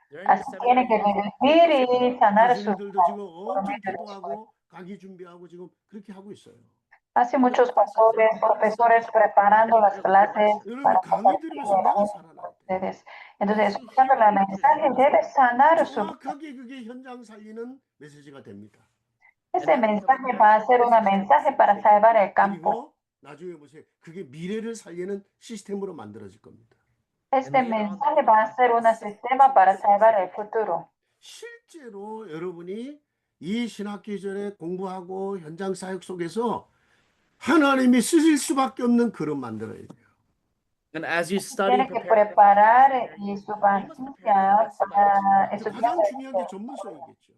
During your Así seminary tiene que years, vivir y sanar su 교수님들도 지금 por 엄청 medio de su 기도하고 강의 준비하고 지금 그렇게 하고 있어요. Así muchos pastores, profesores preparando las clases 여러분 para 강의 들으면서 내가 compartir 살아나야 돼. ustedes. Entonces, escuchando la mensaje debe sanar su vida. 정확하게 그게 현장 살리는 메시지가 됩니다. Ese mensaje va a ser un mensaje para salvar el campo. 그리고 나중에 보세요. 그게 미래를 살리는 시스템으로 만들어질 겁니다. Este mensaje va a ser un sistema para salvar el futuro. 실제로 여러분이 이 신학 기절에 공부하고 현장 사역 속에서 하나님이 쓰실 수밖에 없는 그릇 만들어야 돼요. and as you study Tiene and que prepare for preparar the y seminary, su you must prepare vajilla the vessel by which para God 가장 estudiar. 중요한 게 전문성이겠죠.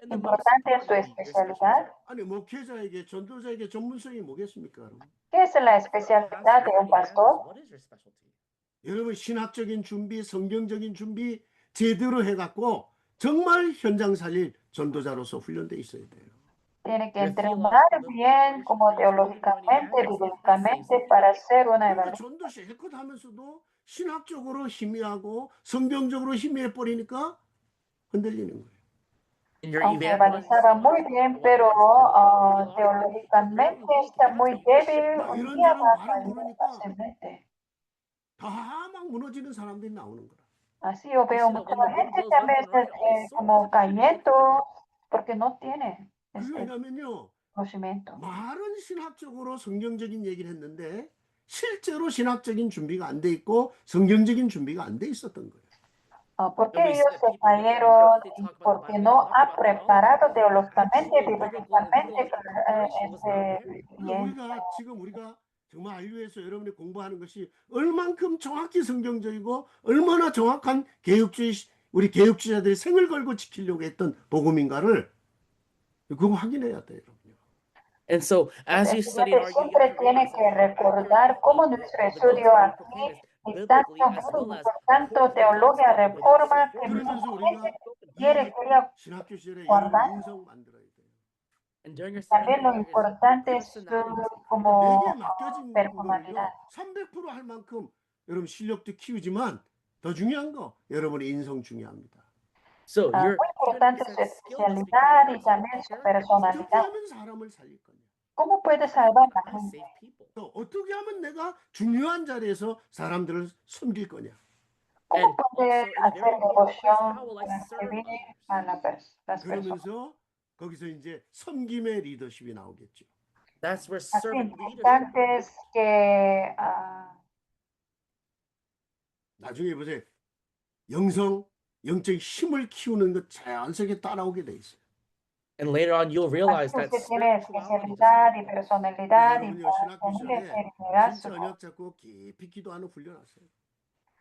and the most Importante es su important will be your specialty. especialidad. 아니 목회자에게 전도자에게 전문성이 뭐겠습니까? 여러분? ¿Qué es la For a especialidad pastor de and un pastor? evangelist, what is your specialty? 여러분 신학적인 준비, 성경적인 준비 제대로 해갖고 정말 현장 살릴 전도자로서 훈련돼 있어야 돼요. Tiene que Your entrenar theological bien, como teológicamente, bíblicamente, para ser una 그러니까 evaluación. 전도 실컷 하면서도 신학적으로 희미하고 성경적으로 희미해 버리니까 흔들리는 거예요. In your Aunque evangelizing evangelizaba muy bien, pero teológicamente está muy débil, 막 un día 이런저런 va a 말을 caer 들으니까 fácilmente. 다 막 무너지는 사람들이 나오는 거라. Así yo veo see that mucha when the wind gente blows left también and right, all sorts como of people cayendo become porque no tiene 그게 este 왜냐면요. conocimiento. 말은 신학적으로 성경적인 얘기를 했는데 실제로 신학적인 준비가 안 돼 있고 성경적인 준비가 안 돼 있었던 거예요. ¿Por And qué we see ellos that se people make it cayeron? they Y talk about the porque Bible, they no talk ha about theology, preparado but teológicamente, actual biblical and bíblicamente theological preparation was not there. 그러니까 우리가 지금 우리가 정말 안류에서 여러분이 공부하는 것이 얼만큼 정확히 성경적이고 얼마나 정확한 개혁주의 우리 개혁주의자들이 생을 걸고 지키려고 했던 복음인가를 그거 확인해야 돼요, 여러분요. And so, as El you study and estudiante argue, you have siempre to tiene realize que how accurate recordar cómo nuestro the estudio gospel we aquí proclaim is es biblically, tanto as well as tanto according to the teología gospel, the witness reforma que for 그러면서 mucha 우리가 gente 이 quería 신학교 시절에 guardar. 여러분 인성 만들어야 돼요. And during your También lo seminary year is importante es su personality. como 내게 맡겨진 personalidad. 거는요 300%할 만큼 여러분 실력도 키우지만 더 중요한 거 여러분의 인성 중요합니다. So your Muy importante su 200% skill must become especialidad y your también su personal character. 어떻게 personalidad. 하면 사람을 살릴 거냐? ¿Cómo puede How salvar can a la I gente? save people? 또 어떻게 하면 내가 중요한 자리에서 사람들을 섬길 거냐? ¿Cómo And puede also in a hacer very important place, devoción how will I para serve servir others? a las personas? 그러면서 거기서 이제 섬김의 리더십이 나오겠죠. That's where Así servant leadership importante es que 나중에 보세요. 영적 힘을 키우는 것 자연스럽게 따라오게 돼 있어요. and later on you'll realize así that usted tiene spirituality especialidad y just personalidad y 여러분요 para 신학교 poner 시절에 ese liderazgo. 진짜 언약 잡고 깊이 기도하는 훈련하세요.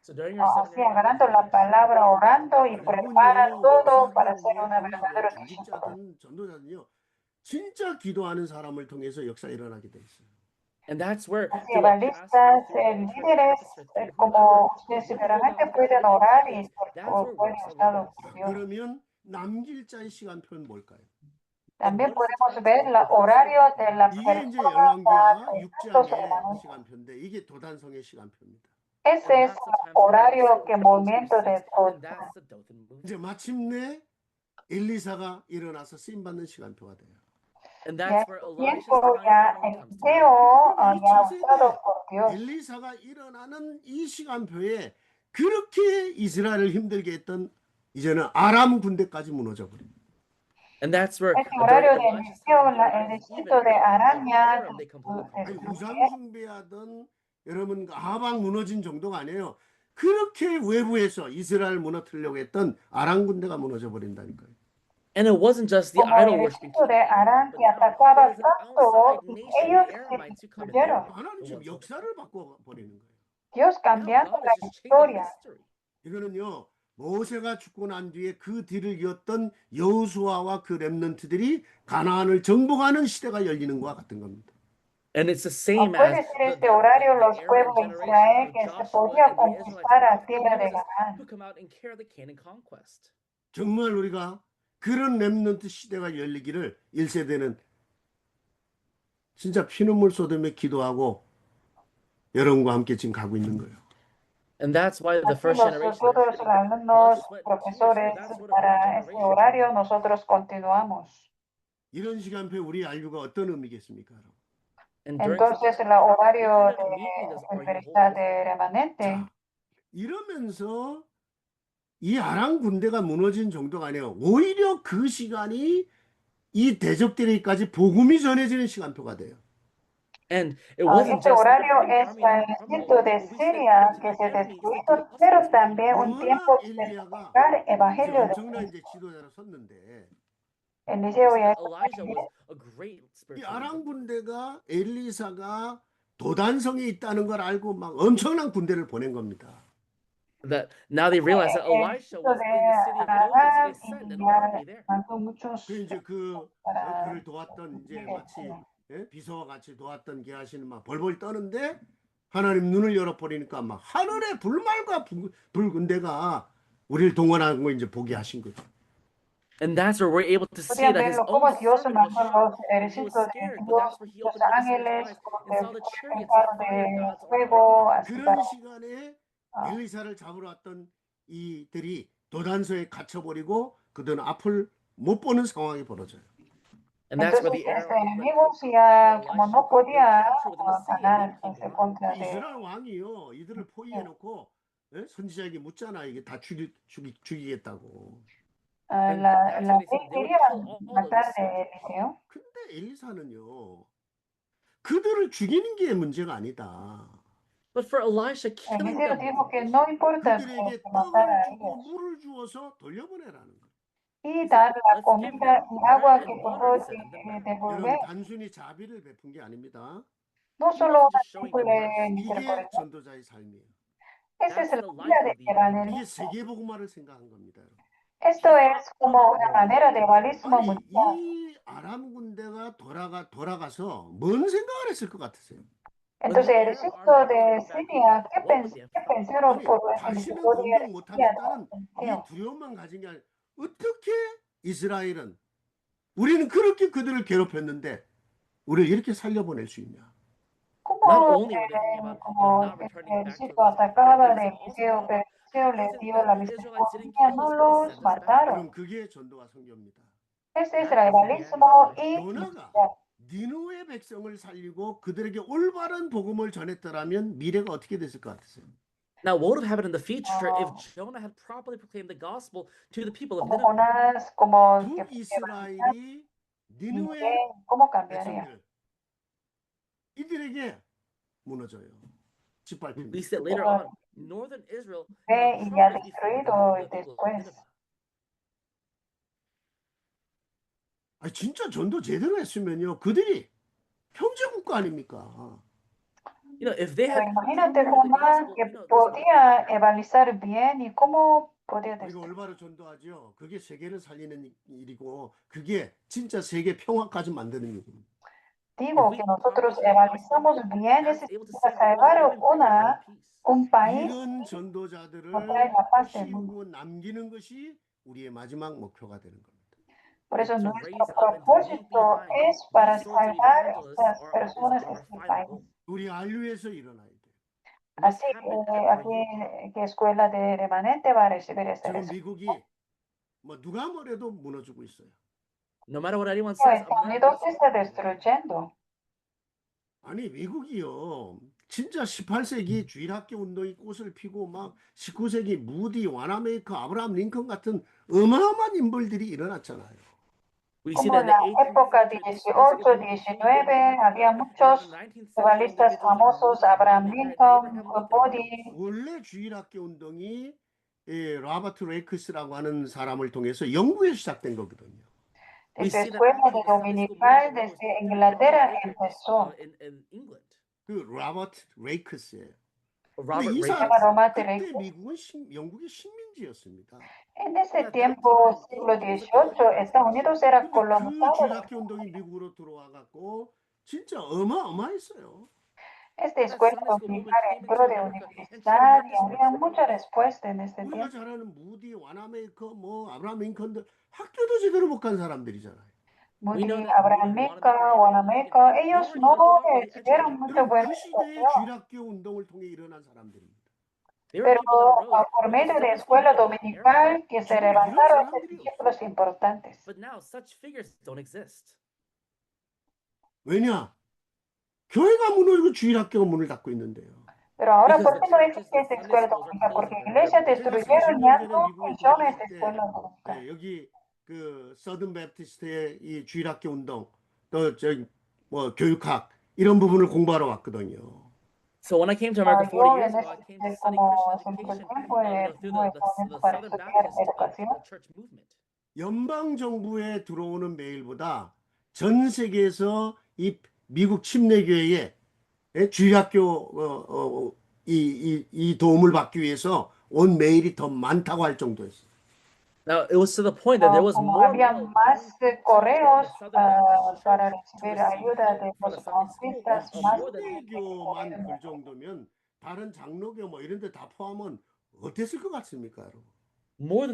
so during your Así seminary agarrando la palabra, orando y prepara 여러분요 todo para 목사든 ser 뭐 una 거기 verdadera 뭐 discípulo. 중직자든 전도자든요 진짜 기도하는 사람을 통해서 역사가 일어나게 돼 있어요. and that's where Así through a pastor, evangelistas, through an church líderes, pastor, through como whoever, ustedes when you hold seguramente on to pueden the orar y influence, that's where pueden works usar works. por Dios. 그러면 남길 자의 시간표는 뭘까요? También what is the podemos timetable ver el for those horario who- de la 이게 이제 persona 열왕기하 para 6장의 시간표인데 이게 도단성의 시간표입니다. Ese es el horario que movimiento de and that's the Dothan movement. 이제 마침내 엘리사가 일어나서 쓰임 받는 시간표가 돼요. And ya that's where Elisha's tiempo time ya comes to. Eliseo 그러면 이 ya 차세대 usado por Dios. 엘리사가 일어나는 이 시간표에 그렇게 이스라엘을 힘들게 했던 이제는 아람 군대까지 무너져 버립니다. And that's where Este horario de Elisha's Eliseo, time el even distrito de the Araña, Aram, they completely 아니 crumbled. 우상 숭배하던 여러분 아방 무너진 정도가 아니에요. 그렇게 외부에서 이스라엘 무너뜨리려고 했던 아람 군대가 무너져 버린다니까요. And it wasn't just the como idol el worshiping distrito de king, Arán but que now atacaba it was an tanto, outside nation, ellos the se Aramites, who come in. destruyeron. 하나님 지금 역사를 바꿔 버리는 거예요. Dios Now cambiando God la is just changing historia. history. 이거는요 모세가 죽고 난 뒤에 그 뒤를 이었던 여호수아와 그 렘넌트들이 가나안을 정복하는 시대가 열리는 것과 같은 겁니다. And it's the same Puede as ser este horario los pueblos de Israel que se podía conquistar a tierra de Canaán. who come out and carry the Canaan conquest. 정말 우리가 그런 렘넌트 시대가 열리기를 1세대는 진짜 피눈물 쏟으며 기도하고 여러분과 함께 지금 가고 있는 거예요. And that's why the Así first generation todos los alumnos, blood, sweat, profesores, tears, that's what para our este generation. horario nosotros continuamos. 이런 시간표에 우리 안류가 어떤 의미겠습니까? 여러분? And during Entonces, such a el time, horario what kind de of meaning are you universidad holding? de remanente, 자, 이러면서 이 아람 군대가 무너진 정도가 아니에요. 오히려 그 시간이 이 대적들에게까지 복음이 전해지는 시간표가 돼요. And it wasn't este just horario the es army para that el crumbled, sitio de but we see that Siria even to que the se enemies, destruyó, the pero Muslims came también un 워낙 tiempo de 엘리야가 predicar 이제 evangelio de 엄청난 Cristo. 이제 지도자로 섰는데 we Eliseo see ya that Elijah was a great 이 spiritual 아람 leader. 군대가 엘리사가 도단성에 있다는 걸 알고 막 엄청난 군대를 보낸 겁니다. That now they realize that el Elisha sitio was de in the city of Dothan, so Aram they sent an army there. mandó muchos 그 이제 para 그를 도왔던 이제 마치 비서와 같이 도왔던 게하시는 막 벌벌 떠는데 하나님 눈을 열어버리니까 막 하늘의 불말과 붉은 데가 우리를 동원한 거 이제 보게 하신 거죠. And that's where we're able to see podían that his verlo own como Dios servant was mandó los shocked and he was ejércitos de scared, but Dios, that's where he los opened up his ángeles, eyes con and saw the chariots carro of fire of de God's army. fuego, así 그런 para 시간에 엘리사를 잡으러 왔던 이들이 도단서에 갇혀버리고 그들은 앞을 못 보는 상황이 벌어져요. And that's where entonces the arrow este went enemigo for ya como Elisha. no They podía captured within the city and ganar they came en behind. contra de 이스라엘 왕이요 이들을 포위해놓고 선지자에게 묻잖아 이게 다 죽이겠다고. And la that's where they ley said they would quería kill all of matar us. de Eliseo. 근데 엘리사는요 그들을 죽이는 게 문제가 아니다. But for Elisha, killing Eliseo them dijo was que the no issue. importa 그들에게 que matara 떡을 a 주고 ellos 물을 주어서 돌려보내라는 거예요. y dar la Let's give comida them y agua bread que and water dejó to send them back. 여러분 devolver. 단순히 자비를 베푼 게 아닙니다. No He solo wasn't una just showing them simple mercy. 이게 misericordia. 전도자의 삶이에요. Esa es That's la the vida life de of the 이게 evangelista. 세계복음화를 생각한 겁니다. 여러분. Esto es como una manera de evangelismo 아니 mundial. 이 아람 군대가 돌아가서 뭔 생각을 했을 것 같으세요? Entonces, el ejército de Siria, ¿qué pensaron 아니 por 다시는 el poder 공격 못하겠다는 이 sirio? 두려움만 가진 게 아니라 어떻게 이스라엘은 우리는 그렇게 그들을 괴롭혔는데 우리를 이렇게 살려보낼 수 있냐? Not Como, only were they thinking about como not el returning back to ejército atacaba de Eliseo, pero Eliseo how les is it dio that la the Israelites didn't misericordia, kill no us, but they los sent us back? mataron. 그럼 그게 전도와 선교입니다. Ese es That el is the evangelismo y 요나가 misión. 니누의 백성을 살리고 그들에게 올바른 복음을 전했더라면 미래가 어떻게 됐을 것 같으세요? Now, what would have happened in the future if Oh. Jonah had properly proclaimed the gospel to the people of Como Nineveh? Jonás, como que 북이스라엘이 니누의 ¿cómo cambiaría? 백성들 이들에게 무너져요. 짓밟힙니다. We said later on, northern Israel Ve y ya crumbles before destruido the people of después. Nineveh. 아니, 진짜 전도 제대로 했으면요. 그들이 형제국가 아닙니까? You know, if they Pero had imagínate proclaimed the Jonás gospel, que you know, listen, podía evangelizar bien y cómo podía 우리가 destruir. 올바로 전도하죠. 그게 세계를 살리는 일이고 그게 진짜 세계 평화까지 만드는 일입니다. Digo que nosotros evangelizamos bien, es para salvar un país 이런 전도자들을 trae la paz del mundo. 키우고 남기는 것이 우리의 마지막 목표가 되는 겁니다. Por eso to nuestro raise up and to leave propósito behind es para these sorts of salvar evangelists estas is personas our en este final país. goal. 우리 안류에서 일어나야 돼요. It must Así happen que at our aquí, youth. que Escuela de Remanente va a recibir este 지금 resultado. 미국이 뭐 누가 뭐래도 무너지고 있어요. No matter what anyone says, Estados America Unidos is se está falling. destruyendo. 아니 미국이요. 진짜 18세기 주일학교 운동이 꽃을 피고 막 19세기 무디, 와나메이커, 아브라함 링컨 같은 어마어마한 인물들이 일어났잖아요. We see Como that in en the la 18th época century, 18, 19, había muchos evangelistas famosos, Abraham Lincoln, Moody. 원래 주일학교 운동이 로버트 레이크스라고 하는 사람을 통해서 영국에서 시작된 거거든요. Desde Escuela de Dominical, desde Inglaterra empezó. in England. 그 로버트 레이크스예요. Robert 이 Reagan. 사람 Robert 그때 Reagan. 미국은 영국의 식민지였습니다. En ese tiempo, siglo XVIII, Estados Unidos era 근데 그 colonizado. 주일학교 운동이 미국으로 들어와 갖고 진짜 어마어마했어요. Esta escuela dominical entró de universidad y había mucha respuesta en este 우리가 tiempo. 잘 아는 무디, 와나메이커, 뭐 아브라함 링컨들 학교도 제대로 못 간 사람들이잖아요. Moody, know that Abraham Moody, Meca, Wanamaker, Guanameca, Abraham ellos Lincoln, they no weren't even directly recibieron educated. mucha 여러분 buena 그 시대에 educación, 쥐락교 운동을 통해 일어난 사람들입니다. They were pero people that arose por from the medio de disciples escuela of that era. dominical que se 지금 이런 levantaron estos 사람들이 discípulos 없어요. importantes. But now such figures don't exist. 왜냐? 교회가 무너지고 주일학교가 문을 닫고 있는데요. Pero ahora, Because ¿por the qué no churches, existe the esta Sunday escuela schools are dominical? Porque closing. iglesias 제가 destruyeron 40년 y ya 전에 no 미국에 funciona 들어갔을 esta 때 escuela dominical. 여기 그 서든 베프티스트의 이 주일학교 운동 또 저기 뭐 교육학 이런 부분을 공부하러 왔거든요. So when I came to America 40 Yo years en ago, I ese, came to study como Christian hace mucho education, tiempo through vino a Estados the Unidos para Southern estudiar Baptist educación. church movement. 연방 정부에 들어오는 메일보다 전 세계에서 이 미국 침례교회에 주일학교 이 도움을 받기 위해서 온 메일이 더 많다고 할 정도였어요. Now it was to the point that there was Como more había mail más going to correos the Southern Baptist para Church to recibir receive ayuda help de for los the Sunday school bautistas, of más more than 침례교만 그 정도면 다른 장로교 뭐 이런 데 다 포함은 어땠을 것 같습니까, 여러분?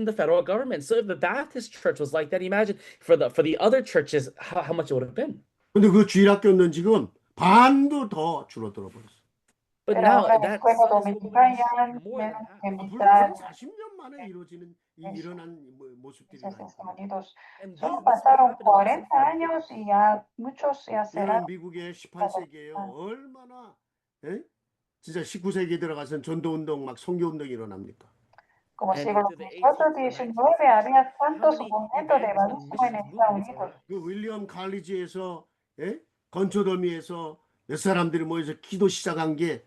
the federal government. So if the Baptist church was like that, imagine for the other churches how much it would have been. 근데 그 주일학교는 지금 반도 더 줄어들어 버렸어요. But Pero now ahora la that escuela Sunday school dominical movement ya is more than menos half. que 물론 mitad 40년 만에 일어난 de 모습들이라니까. Estados Unidos. And Solo this would pasaron happen in less than 40 años y ya muchos ya 여러분 cerraron. 미국의 18세기에요. 얼마나 진짜 19세기에 들어가서는 전도운동 막 선교운동이 일어납니까? Como And siglo through the XVIII, 18th to the XIX 19th había century, how tantos many movimientos de evangelism evangelismo en missions Estados movements Unidos. are? 그 윌리엄 칼리지에서 건초더미에서 몇 사람들이 모여서 기도 시작한 게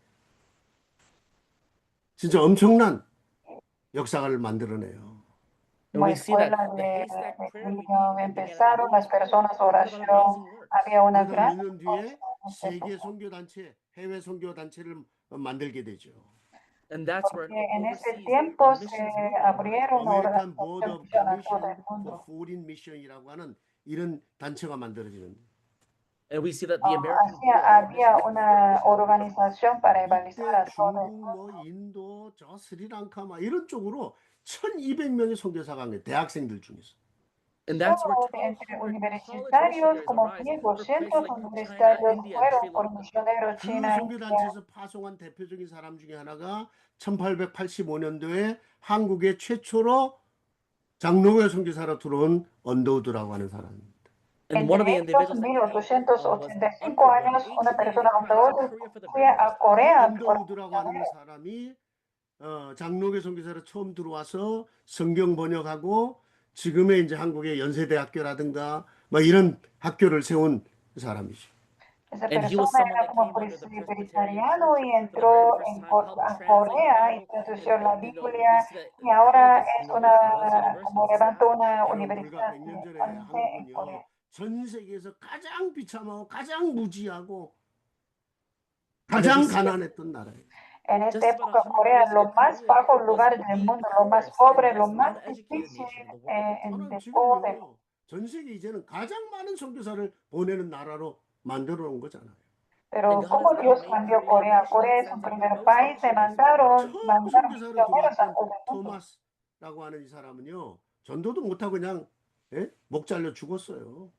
진짜 엄청난 역사를 만들어내요. And we Como see that escuela the de haystack prayer William movement began at empezaron las Williams College. personas Talk about oración, amazing works. había una 그러다 gran 몇 년 뒤에 respuesta en esa 세계 época. 선교단체, 해외 선교단체를 만들게 되죠. And that's where Porque en ese overseas tiempo the se missions movement arose. abrieron American Board organizaciones of misiones a todo Commission el for mundo. Foreign Mission이라고 하는 이런 단체가 만들어지는데 And we see that the American Así Board of había Missions for una Foreign Missions organización para evangelizar 이때 a todo el 중국, mundo. 뭐 인도, 저 스리랑카 막 이런 쪽으로 1,200명의 선교사가 한 거예요. 대학생들 중에서. and that's where Solo entre 1,200 college universitarios, missionaries como arise 1,200 for places like China, universitarios India, and fueron Sri por Lanka. misioneros 그 China, India. 선교단체에서 파송한 대표적인 사람 중에 하나가 1885년도에 한국에 최초로 장로교 선교사로 들어온 언더우드라고 하는 사람입니다. And one of the Entre estos individuals that came was 1885 Underwood, años, una persona 1885 to donde Korea for the fue a Baptist. Corea por 언더우드라고 하는 사람이 장로교 선교사로 처음 들어와서 성경 번역하고 지금의 이제 한국의 연세대학교라든가 뭐 이런 학교를 세운 사람이죠. esa And he was persona someone era that como came under the Presbyterian presbiteriano Church y for the entró very first time, helped a translate the Corea y Bible, tradució la and Biblia we see that y ahora colleges es grew up, was como universities levantó una 여러분 불과 universidad 100년 전에 en 한국은요 Corea. 전 세계에서 가장 비참하고 가장 무지하고 And then we 가장 see that 가난했던 나라예요. En just esta about época, 100 Corea, years ago, los más Korea bajos was lugares del the mundo, lo más poorest pobre, and lo most más uneducated difícil nation in the world. 저는 de todo. 지금요 전 세계 이제는 가장 많은 선교사를 보내는 나라로 만들어 놓은 거잖아요. Pero And God ¿cómo has now Dios made cambió Korea a Corea? nation Corea that es un sends out the primer most país, se missionaries. mandaron 처음 선교사로 misioneros a 들어왔던 todo el mundo. 토마스라고 하는 이 사람은요 전도도 못하고 그냥 목 잘려 죽었어요.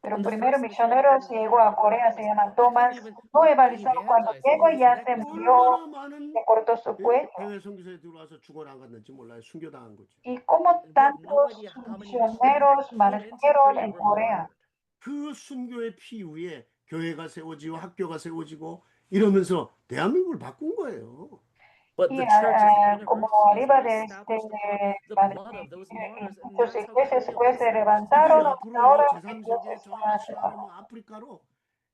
Pero And the primero first missionary misionero that se came llegó over a Corea, se llama he couldn't Thomas, even no evangelizó cuando evangelize. llegó His ya neck se was murió, 얼마나 많은 se cortó su cuello. 해외 선교사에 들어와서 죽어나갔는지 몰라요. 순교당한 거죠. Y cómo And we have no tantos idea how many misioneros missionaries came into martieron Korea en were Corea. martyred. 그 순교의 피 위에 교회가 세워지고 학교가 세워지고 이러면서 대한민국을 바꾼 거예요. But Y the churches, como universities, arriba were de established upon the blood of those martyrs, and muchas that's how iglesias Korea después was se saved. 그게 levantaron, 앞으로요 ahora la iglesia 제3세계 저 está 아시아로 뭐 아프리카로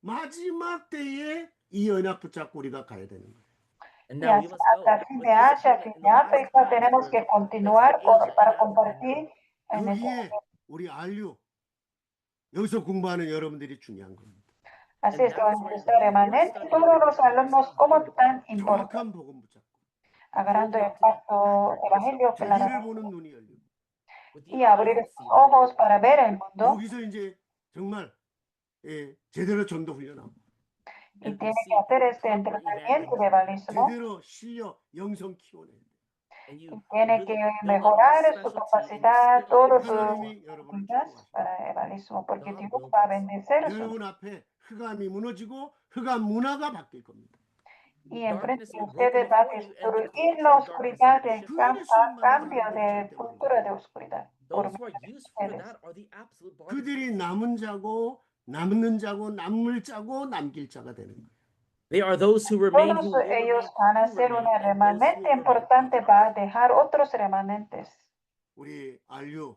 마지막 때에 이 언약 붙잡고 우리가 가야 되는 거예요. And y now we así must go hasta fin with de this Asia, agreement fin in de the last África, times tenemos for que the continuar Asia para and Africa. compartir en este 거기에 우리 RU 여기서 공부하는 여러분들이 중요한 겁니다. Así And es que va a that's where empezar you remanente study todos los and alumnos como tan importantes, 정확한 복음 붙잡고 agarrando el Holding on to that pacto accurate evangelio gospel. 자기를 claramente 보는 눈이 열리고 With the y eyes abrir that sus see. ojos para ver el mundo. 여기서 이제 정말 제대로 전도 훈련하고 y and tiene see que hacer este proper entrenamiento de evangelism. evangelismo 제대로 실력, 영성 키워내야 돼. And y you tiene que really build up your mejorar su specialty and your capacidad, skill todas in sus 하나님이 여러분을 habilidades 축복하십니다. para evangelismo, porque God Dios will va a bless. bendecir su 여러분 앞에 흑암이 무너지고 흑암 문화가 바뀔 겁니다. y enfrente Darkness de will be broken ustedes va a before you, and the destruir culture la of darkness will oscuridad, be el shifted. 그 예수님 만난 cambio 사람들은 de 절대 cultura de 망가져요. oscuridad por Those who medio are de used for ustedes. that are the absolute 그들이 Barnabas. 남은 자고 남는 자고 남을 자고 남길 자가 되는 거예요. They are those who remain, Todos who will ellos remain, van a who ser remain, una and those who remanente will remain. importante, va a dejar otros remanentes. 우리 RU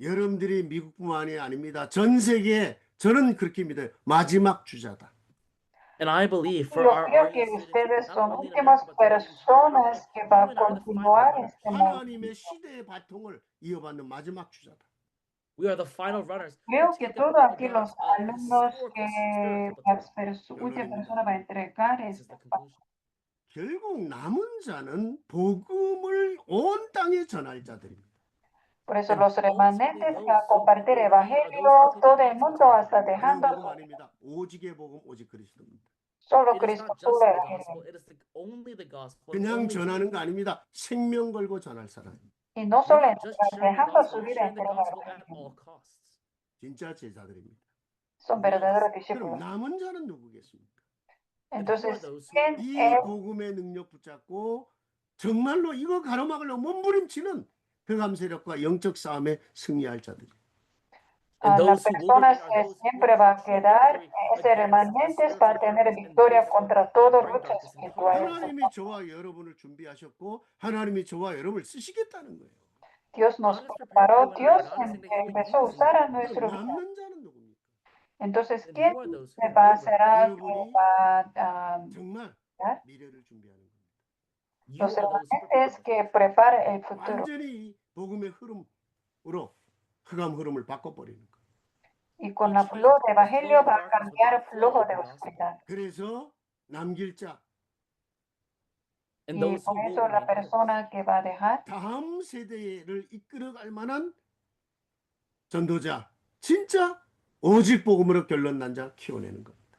여러분들이 미국뿐만이 아닙니다. 전 세계에 저는 그렇게 믿어요. 마지막 주자다. And I believe for Yo our creo RU que students, ustedes not son only in últimas America, but throughout the entire world, personas que va you a and I are the final continuar runners. este mundo. 하나님의 시대의 바통을 이어받는 마지막 주자다. We are the final runners. who Creo que take up todos aquí los God's alumnos historical, que spiritual las baton. últimas 결론입니다. personas va a entregar This is este the conclusion. 결국 남은 자는 복음을 온 땅에 전할 자들입니다. Por eso And los ultimately remanentes que those va a who compartir will remain are those evangelio who take todo the el gospel mundo to hasta everyone. 그런 dejando 복음 아닙니다. 오직의 복음, 오직 그리스도입니다. solo It is Cristo, not solo just the evangelio. gospel, it is only the gospel. and 그냥 only 전하는 Jesus. 거 아닙니다. 생명 걸고 전할 사람. Y no We're solo not just entregar, sharing the dejando gospel, su we're vida sharing the entera gospel para at el all costs. 진짜 제자들입니다. son Real verdaderos disciples. 그럼 discípulos. 남은 자는 누구겠습니까? And who are Entonces, those who ¿quién will 이 es? 복음의 능력 붙잡고 정말로 이거 가로막으려고 몸부림치는 흑암 세력과 영적 싸움에 승리할 자들. And Las those who will remain personas are que those who siempre will va a have true quedar, victory ese against the remanentes va spiritual a tener darkness and victoria those who contra will toda bring lucha darkness into espiritual. darkness. 하나님이 저와 여러분을 준비하셨고 하나님이 저와 여러분을 쓰시겠다는 거예요. Dios nos God has prepared preparó, you and I. Dios God is saying that He will empezó a use usar you. a 그럼 nuestro vida. 남는 자는 누굽니까? Entonces, And ¿quién who are those se who va a will hacer remain? que 여러분이 va a 정말 dar? 미래를 준비하는 겁니다. You Los are those who prepare remanentes the que future. prepara el futuro. 완전히 이 복음의 흐름으로 흑암 흐름을 바꿔버리는 거예요. Y con You la change flor de the flow evangelio of va a darkness with cambiar the el flow flujo of de the gospel. oscuridad. 그래서 남길 자, And Y those por who will eso la remain are those. persona que va a dejar 다음 세대를 이끌어갈 만한 전도자, 진짜 오직 복음으로 결론 난 자 키워내는 겁니다.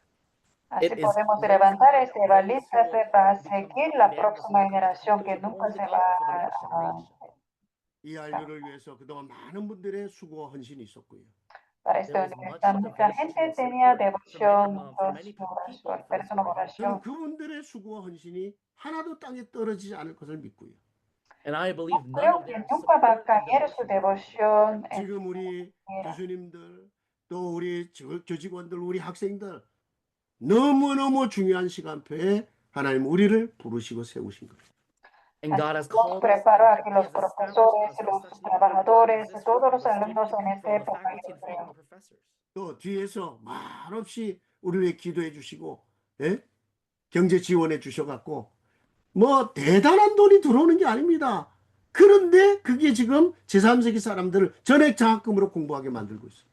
Así It is podemos raising levantar up este those evangelista who que va a will become seguir true la evangelists próxima when it comes to generación que conclusion, nunca only the se va gospel for the a, next generation. 이 안류를 위해서 그동안 많은 분들의 수고와 헌신이 있었고요. para There esta was much universidad. Mucha devotion gente and tenía support for devoción, many muchos people for this personas organization. 저는 oración. 그분들의 수고와 헌신이 하나도 땅에 떨어지지 않을 것을 믿고요. And I believe none Creo of que their nunca va a support and caer su devotion. devoción en 지금 우리 tierra. 교수님들 또 우리 교직원들 우리 학생들 너무너무 중요한 시간표에 하나님 우리를 부르시고 세우신 거예요. And God has Así nos called us preparó and aquí He los has established profesores, us for los such an important time trabajadores, as this, todos from los the alumnos students, en esta from the época. faculty, Yo and from creo. the professors. 또 뒤에서 말없이 우리를 위해 기도해 주시고 예? 경제 지원해 주셔갖고 뭐 대단한 돈이 들어오는 게 아닙니다. 그런데 그게 지금 제3세기 사람들을 전액 장학금으로 공부하게 만들고 있어요.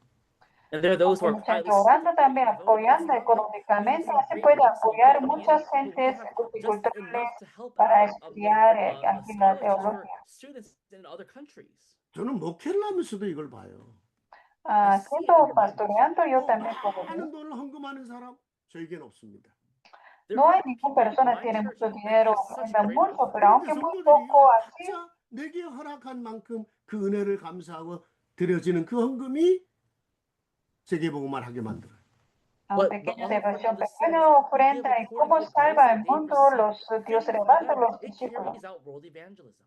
And there are those who Hay are mucha gente quietly orando supporting también, and devoting this apoyando money. We have económicamente, some así great puede banks and money apoyar coming in, muchas but we gentes have just multiculturales enough to help para out estudiar aquí la scholarships for teología. students in other countries. 저는 목회를 하면서도 이걸 봐요. Siendo pastoreando, yo también puedo ver. 많은 돈을 헌금하는 사람 저에겐 없습니다. There No hay aren't ninguna people in persona my que tiene church mucho that dinero, give such ofrenda great mucho, offering. pero aunque 그런데 muy 성도들이 poco 이걸 así, 각자 내게 허락한 만큼 그 은혜를 감사하고 드려지는 그 헌금이 세계복음을 하게 만들어요. aunque But the pequeña offering devoción, of the pequeña saints who give ofrenda, y according cómo to the grace salva that al they've mundo, received, Dios from levanta that, los it discípulos. carries out world evangelism.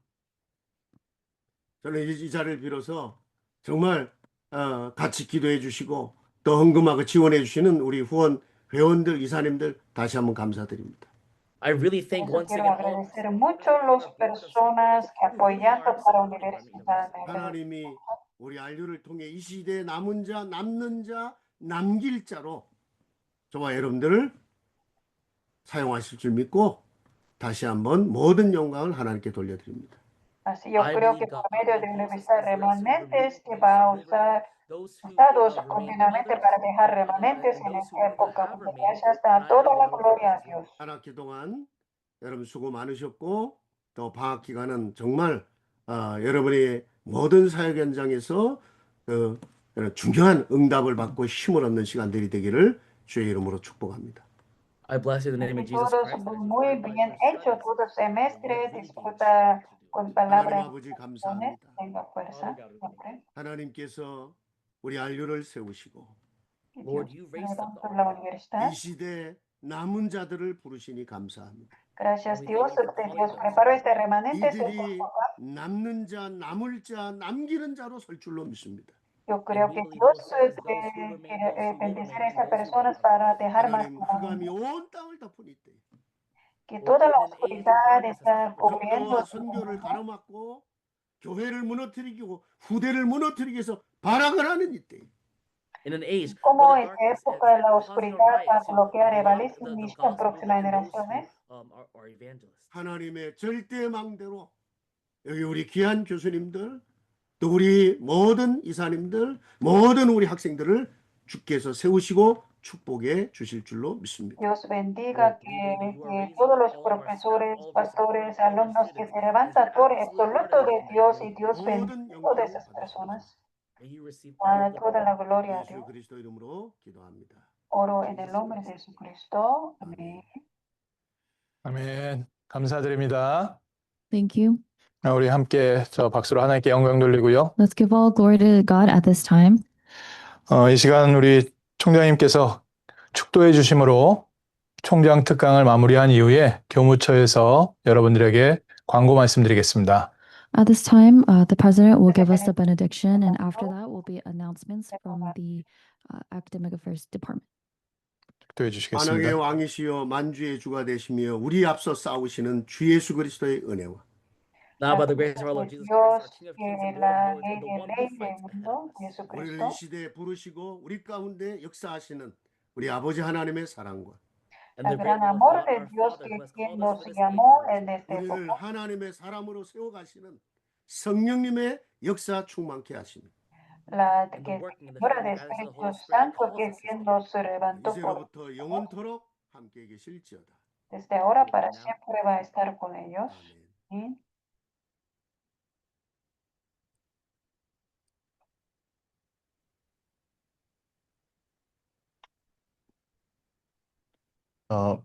저는 이 자리를 빌어서 정말 같이 기도해 주시고 또 헌금하고 지원해 주시는 우리 후원 회원들 이사님들 다시 한번 감사드립니다. I really Por thank eso once quiero again all of us agradecer who mucho a are las on our board of personas supporters que who really apoyando are para la supporting our universidad. university. 하나님이 우리 안류를 통해 이 시대에 남은 자, 남는 자, 남길 자로 저와 여러분들을 사용하실 줄 믿고 다시 한번 모든 영광을 하나님께 돌려드립니다. Así yo I creo que believe por God medio will de use us universidad as those who remanentes que remain, va a those who will usar remain, those who usados remain continuamente others, para dejar and remanentes en those esta who will época. have Porque remained, allá está and I toda believe la there will be gloria a others as well. Dios. 한 학기 동안 여러분 수고 많으셨고 또 방학 기간은 정말 여러분의 모든 사역 현장에서 중요한 응답을 받고 힘을 얻는 시간들이 되기를 주의 이름으로 축복합니다. I bless you in the name Y of Jesus todos Christ. muy bien hecho, todo semestre, disfruta con palabras 하나님 아버지 y 감사합니다. tenga fuerza Father God, we thank siempre. 하나님께서 우리 안류를 세우시고 Y Lord, Dios you raised up the por la Ark. universidad. 이 시대 남은 자들을 부르시니 감사합니다. Gracias And we Dios, thank you for que calling Dios those preparó who este remanente. 이들이 남는 자, 남을 자, 남기는 자로 설 줄로 믿습니다. Yo creo we que believe Dios will serve as those who remain, those who will bendecirá a remain, and estas those who will personas not. para dejar más 하나님 para 흑암이 온 땅을 덮으니 때 que Lord, toda la in an age where oscuridad darkness has está covered the cubriendo 전도와 su 선교를 mundo, 가로막고 교회를 무너뜨리고 후대를 무너뜨리기 위해서 발악을 하는 이때 in an age como where the en darkness época de is la causing a oscuridad riot para to bloquear block evangelismo the en gospel próximas and those generaciones. who are evangelists. 하나님의 절대망대로 여기 우리 귀한 교수님들 또 우리 모든 이사님들 모든 우리 학생들을 주께서 세우시고 축복해 주실 줄로 믿습니다. Dios bendiga Lord, we believe that you are que raising todos up los all of our staff, profesores, all of our support, pastores, all of our alumnos que students se as levantan the por absolute absoluto partners de in the Dios y heavenly Dios 모든 bendiga a 영광을 todas esas 받으시옵소서. personas. May you receive A all the toda la gloria a 예수 Dios. 그리스도 이름으로 기도합니다. Oro en el nombre de Jesucristo. 아멘. Amén. 아멘. 감사드립니다. Thank you. 우리 함께 저 박수로 하나님께 영광 돌리고요. Let's give all glory to God at this time. 이 시간 우리 총장님께서 축도해 주심으로 총장 특강을 마무리한 이후에 교무처에서 여러분들에게 광고 말씀드리겠습니다. At this time, the president will give us the benediction, and after that will be announcements from the academic affairs department. 축도해 만왕의 주시겠습니다. 왕이시여 만주의 주가 되시며 우리 앞서 싸우시는 주 예수 그리스도의 은혜와 Now, by the grace of our Lord Jesus Christ, our King of Kings and Lord of Lords, and the one who fights ahead of us. 우리를 이 시대에 부르시고 우리 가운데 역사하시는 우리 아버지 하나님의 사랑과 And El the great gran love of amor God, de our Dios Father, que who has quien called us nos for this llamó age, en esta 우리를 época. 하나님의 사람으로 세워가시는 성령님의 역사 충만케 하시며 La and que the working and the obra filling de and guidance of the Espíritu Holy Spirit that Santo calls que us his quien own. nos levantó por 이제로부터 영원토록 함께 계실지어다. desde ahora And para now, siempre va a estar con ellos. 아멘. Amén. 어,